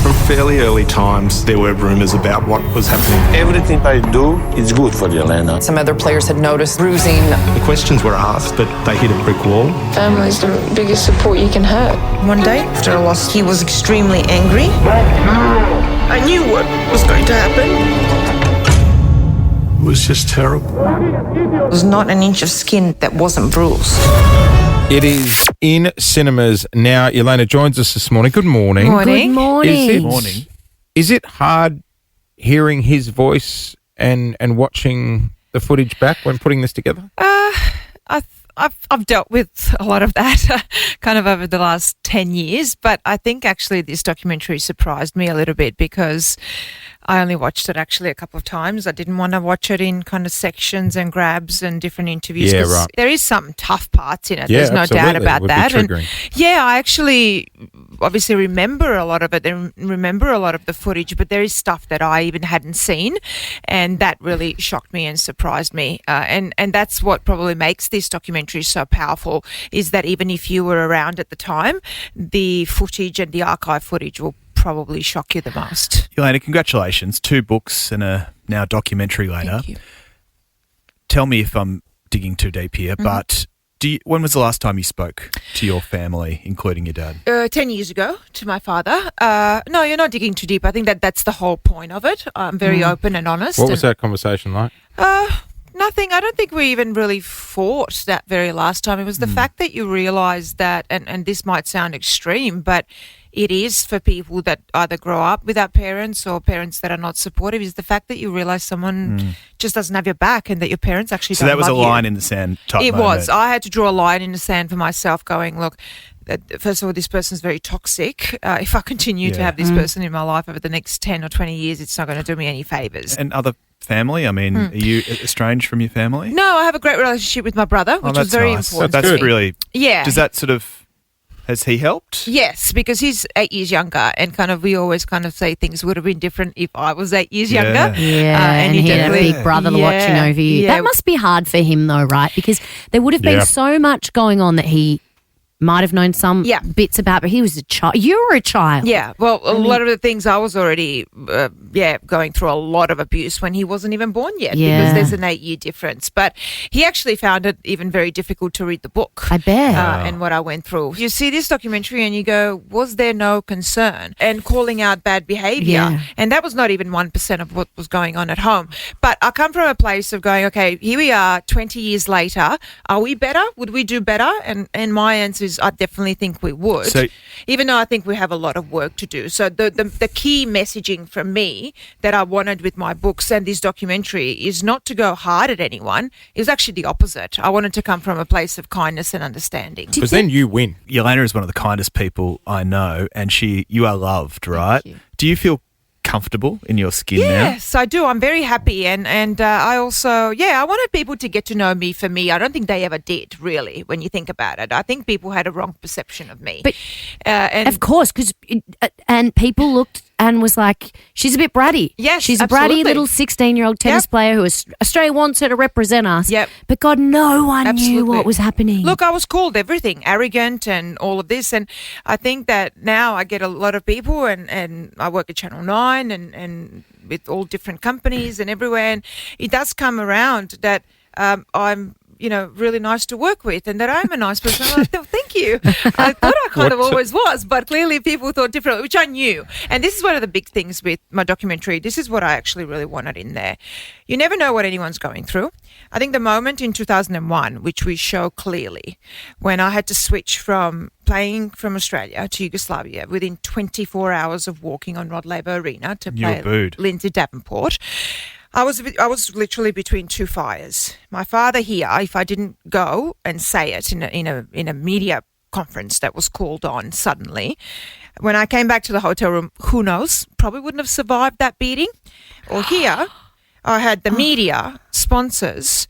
From fairly early times, there were rumours about what was happening. Everything I do is good for Yelena. Some other players had noticed bruising. The questions were asked, but they hit a brick wall. Family's the biggest support you can have. One day, after a loss, he was extremely angry. I knew what was going to happen. It was just terrible. There was not an inch of skin that wasn't bruised. It is in cinemas now. Yelena joins us this morning. Good morning. Morning. Good morning. Is it hard hearing his voice and watching the footage back when putting this together? I've dealt with a lot of that kind of over the last 10 years, but I think actually this documentary surprised me a little bit because I only watched it actually a couple of times. I didn't want to watch it in kind of sections and grabs and different interviews. Yeah, 'cause right. There is some tough parts in it. Yeah, There's no doubt absolutely. It about would be that. And triggering. yeah, I actually obviously remember a lot of it and remember a lot of the footage, but there is stuff that I even hadn't seen, and that really shocked me and surprised me. And that's what probably makes this documentary so powerful, is that even if you were around at the time, the footage and the archive footage will probably shock you the most. Yelena, congratulations. 2 books and a now documentary later. Thank you. Tell me if I'm digging too deep here, but when was the last time you spoke to your family, including your dad? 10 years ago to my father. No, you're not digging too deep. I think that's the whole point of it. I'm very open and honest. What was that conversation like? Nothing. I don't think we even really fought that very last time. It was the fact that you realise that, and this might sound extreme, but it is for people that either grow up without parents or parents that are not supportive, is the fact that you realise someone just doesn't have your back and that your parents actually So don't that was a love you. line in the sand type It moment. was. I had to draw a line in the sand for myself going, look, first of all, this person's very toxic. If I continue to have this person in my life over the next 10 or 20 years, it's not going to do me any favours. And other family? I mean, are you estranged from your family? No, I have a great relationship with my brother, which was that's very nice. important. That's to me. really... Yeah. Does that sort of... Has he helped? Yes, because he's 8 years younger, and kind of we always kind of say things would have been different if I was 8 years younger. Yeah, and he had a big brother watching over you. Yeah. That must be hard for him, though, right? Because there would have been so much going on that he might have known some bits about, but he was a child. You were a child. Yeah, well, a lot of the things I was already, going through a lot of abuse when he wasn't even born yet, Yeah. because there's an 8-year difference. But he actually found it even very difficult to read the book. I bet. And what I went through. You see this documentary and you go, was there no concern? And calling out bad behaviour. Yeah. And that was not even 1% of what was going on at home. But I come from a place of going, okay, here we are 20 years later. Are we better? Would we do better? And my answer is I definitely think we would, So- even though I think we have a lot of work to do. So the key messaging from me that I wanted with my books and this documentary is not to go hard at anyone. It was actually the opposite. I wanted to come from a place of kindness and understanding. Because then you win. Yelena is one of the kindest people I know, and you are loved, right? Do you feel comfortable in your skin now? Yes, I do. I'm very happy, and I also, I wanted people to get to know me for me. I don't think they ever did, really, when you think about it. I think people had a wrong perception of me. But and of course, because and people looked and was like, she's a bit bratty. Yes, she's absolutely. a bratty little 16-year-old tennis player who Australia wants her to represent us. Yep. But God, no one knew what was happening. Look, I was called everything, arrogant and all of this. And I think that now I get a lot of people and I work at Channel 9 and with all different companies and everywhere. And it does come around that I'm really nice to work with and that I'm a nice person. I'm like, oh, thank you. I thought I kind of always was, but clearly people thought differently, which I knew. And this is one of the big things with my documentary. This is what I actually really wanted in there. You never know what anyone's going through. I think the moment in 2001, which we show clearly, when I had to switch from playing from Australia to Yugoslavia within 24 hours of walking on Rod Laver Arena to play Lindsay Davenport, I was literally between two fires. My father here, if I didn't go and say it in a media conference that was called on suddenly, when I came back to the hotel room, who knows, probably wouldn't have survived that beating. Or here, I had the media, sponsors,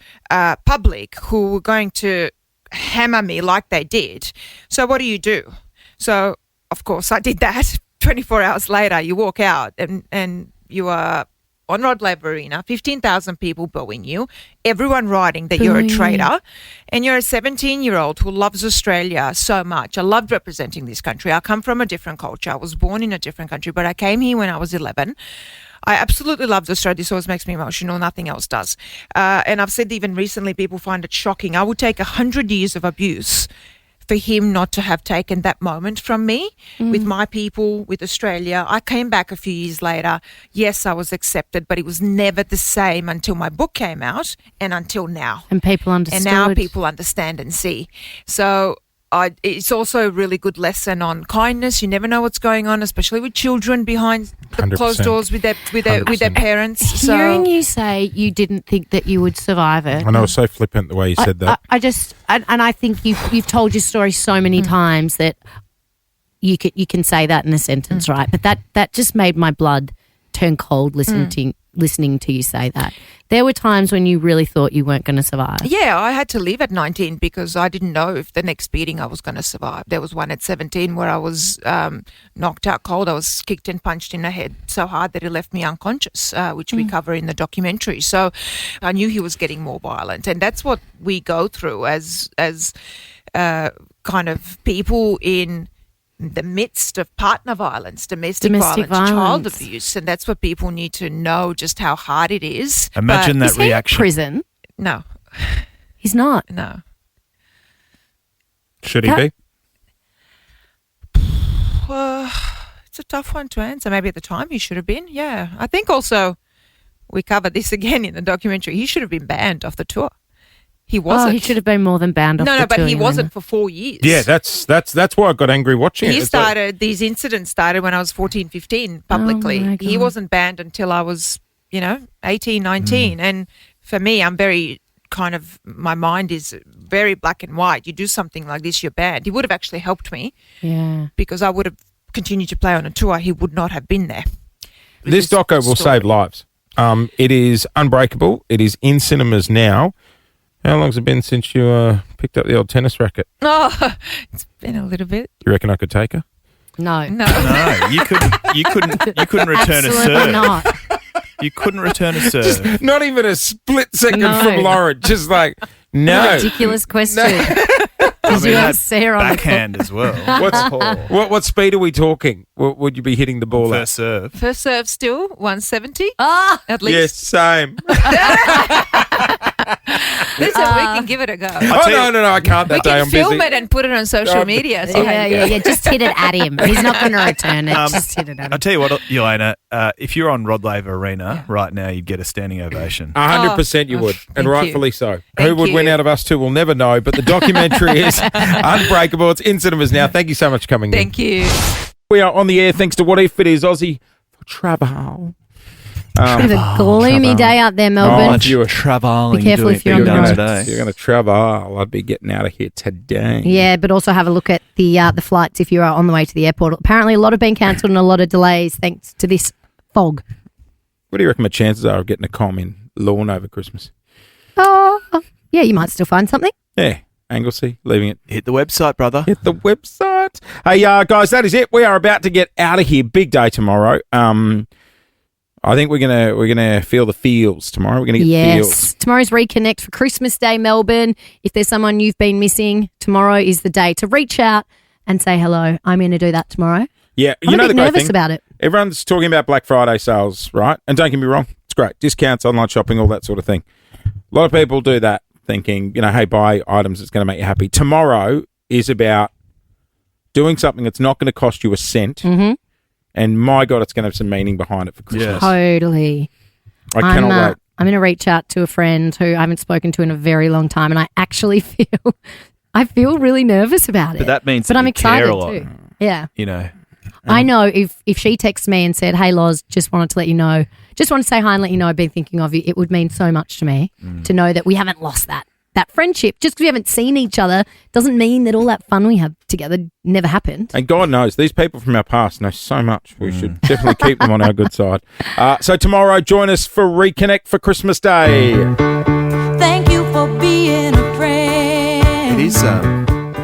public, who were going to hammer me like they did. So what do? So, of course, I did that. 24 hours later, you walk out and you are on Rod Laver Arena, 15,000 people booing you, everyone writing that you're a traitor, and you're a 17-year-old who loves Australia so much. I loved representing this country. I come from a different culture. I was born in a different country, but I came here when I was 11. I absolutely loved Australia. This always makes me emotional. Nothing else does. And I've said even recently people find it shocking. I would take 100 years of abuse for him not to have taken that moment from me with my people, with Australia. I came back a few years later. Yes, I was accepted, but it was never the same until my book came out and until now. And people understood. And now people understand and see. So it's also a really good lesson on kindness. You never know what's going on, especially with children behind the closed doors with their parents. Hearing you say you didn't think that you would survive it. I know, it was so flippant the way you said that. I think you've told your story so many times that you can say that in a sentence, right? But that just made my blood turn cold listening to you say that. There were times when you really thought you weren't going to survive. Yeah, I had to leave at 19 because I didn't know if the next beating I was going to survive. There was one at 17 where I was knocked out cold. I was kicked and punched in the head so hard that it left me unconscious, which we cover in the documentary. So I knew he was getting more violent. And that's what we go through as kind of people in the midst of partner violence, domestic violence, child abuse, and that's what people need to know, just how hard it is. Imagine that is he reaction. In prison? No. He's not? No. Should he be? It's a tough one to answer. Maybe at the time he should have been, yeah. I think also we cover this again in the documentary. He should have been banned off the tour. He wasn't. Oh, he should have been more than banned off the tour. No, but he wasn't for 4 years. Yeah, that's why I got angry watching it. These incidents started when I was 14, 15 publicly. Oh my God. He wasn't banned until I was, 18, 19. And for me, I'm very my mind is very black and white. You do something like this, you're banned. He would have actually helped me. Yeah. Because I would have continued to play on a tour. He would not have been there. This doco will save lives. It is Unbreakable. It is in cinemas now. How long has it been since you picked up the old tennis racket? Oh, it's been a little bit. You reckon I could take her? No. No, you couldn't return a serve. Not. You couldn't return a serve. Just not even a split second from Lauren. Just like, no. Ridiculous question. Because you have Sarah on the backhand as well. What speed are we talking? What would you be hitting the ball First serve. First serve still 170. At least. Yes, same. Listen, we can give it a go. No, I can't that we day. can I'm film busy. it and put it on social media. So Yeah. Just hit it at him. He's not going to return it. Just hit it at him. I'll tell you what, Yelena, if you're on Rod Laver Arena right now, you'd get a standing ovation. 100% you would, and rightfully so. Thank Who would win out of us two, we'll never know, but the documentary is Unbreakable. It's in cinemas now. Thank you so much for coming in. Thank you. We are on the air thanks to What If It Is Aussie for travel. It's a gloomy day out there, Melbourne. If you were traveling, Be careful if you're on the road. today. If you're going to travel, I'd be getting out of here today. Yeah, but also have a look at the flights if you are on the way to the airport. Apparently, a lot have been cancelled and a lot of delays thanks to this fog. What do you reckon my chances are of getting a com in lawn over Christmas? Yeah, you might still find something. Yeah, Anglesey, leaving it. Hit the website, brother. Hit the website. What? Hey, guys, that is it. We are about to get out of here. Big day tomorrow. I think we're gonna feel the feels tomorrow. We're gonna get the feels. Tomorrow's Reconnect for Christmas Day, Melbourne. If there's someone you've been missing, tomorrow is the day to reach out and say hello. I'm going to do that tomorrow. Yeah, I'm a bit nervous about it. Everyone's talking about Black Friday sales, right? And don't get me wrong, it's great. Discounts, online shopping, all that sort of thing. A lot of people do that thinking, hey, buy items that's going to make you happy. Tomorrow is about doing something that's not going to cost you a cent. Mm-hmm. And my God, it's going to have some meaning behind it for Christmas. Totally. I cannot wait. I'm going to reach out to a friend who I haven't spoken to in a very long time, and I actually feel really nervous about it. But that means but that I'm you excited care a lot. too. Yeah. Um, I know if she texts me and said, "Hey, Loz, just wanted to let you know, just want to say hi and let you know I've been thinking of you," it would mean so much to me to know that we haven't lost that friendship. Just because we haven't seen each other doesn't mean that all that fun we have together never happened. And God knows, these people from our past know so much. We should definitely keep them on our good side. So tomorrow, join us for Reconnect for Christmas Day. Thank you for being a friend. It is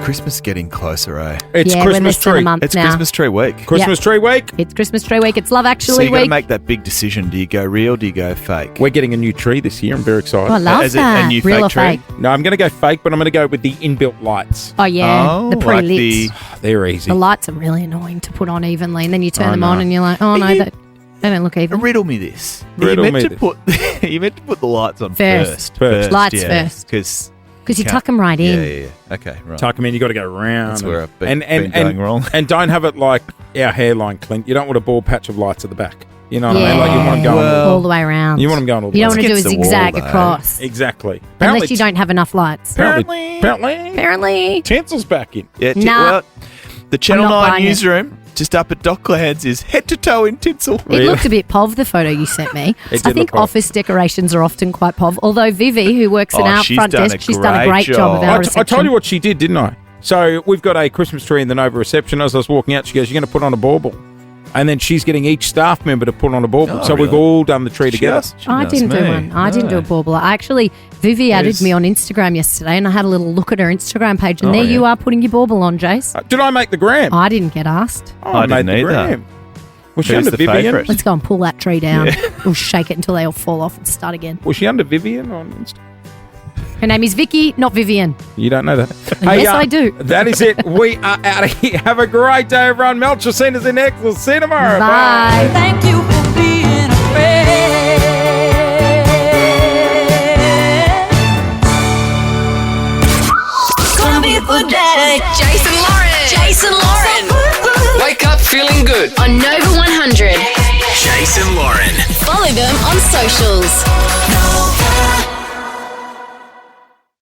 Christmas getting closer, eh? It's Yeah, Christmas we're less than a tree. month It's now. Christmas tree week. Christmas tree week. It's Christmas tree week. It's Love So Actually you got to week. make that big decision. Do you go real? Do you go fake? We're getting a new tree this year. I'm very excited. Oh, I love Is it that. a new Real fake or tree? fake? No, I'm going to go fake, but I'm going to go with the inbuilt lights. Oh, yeah. Oh, the like pre-lit. the- They're easy. The lights are really annoying to put on evenly, and then you turn I them on know. and you're like, oh, no, they don't look even. Riddle me this. Riddle you me meant to put you meant to put the lights on First. first. Lights yeah, first. Because you tuck them right in. Yeah. Okay, right. Tuck them in. You got to go round. That's where I've been going wrong. And don't have it like our hairline, Clint. You don't want a bald patch of lights at the back. You know what I mean? Like you want them going all the way around. You want them going all the You way. don't want to do a Against the wall, zigzag though. across. Exactly. Unless you don't have enough lights. Apparently. Tinsel's back in. Yeah, Nah. well, the Channel I'm not 9 buying it. newsroom just up at Docklands is head to toe in tinsel. It looked a bit pov, the photo you sent me. It I did think look pov. office decorations are often quite pov. Although Vivi, who works at Oh, our she's front done desk, a she's done a great great job of job. our I reception. told you what she did, didn't I? So we've got a Christmas tree in the Nova reception. As I was walking out, she goes, "You're going to put on a bauble." And then she's getting each staff member to put on a bauble. Oh, so we've really? all done the tree together. I didn't do one. I didn't do a bauble. Vivi added me on Instagram yesterday, and I had a little look at her Instagram page, and Oh, there yeah. you are putting your bauble on, Jace. Did I make the gram? I didn't get asked. I made didn't the either. gram. Was she Who's under the Vivian? favourite? Let's go and pull that tree down. Yeah. We'll shake it until they all fall off and start again. Was she under Vivian on Insta? Her name is Vicky, not Vivian. You don't know that? Yes, I do. That is it. We are out of here. Have a great day, everyone. Melcher, seen us in next. We'll see you tomorrow. Bye. Thank you for being a friend. Gonna be a good day. Jason Lauren. Wake up feeling good. On Nova 100. Jason Lauren. Follow them on socials. Nova.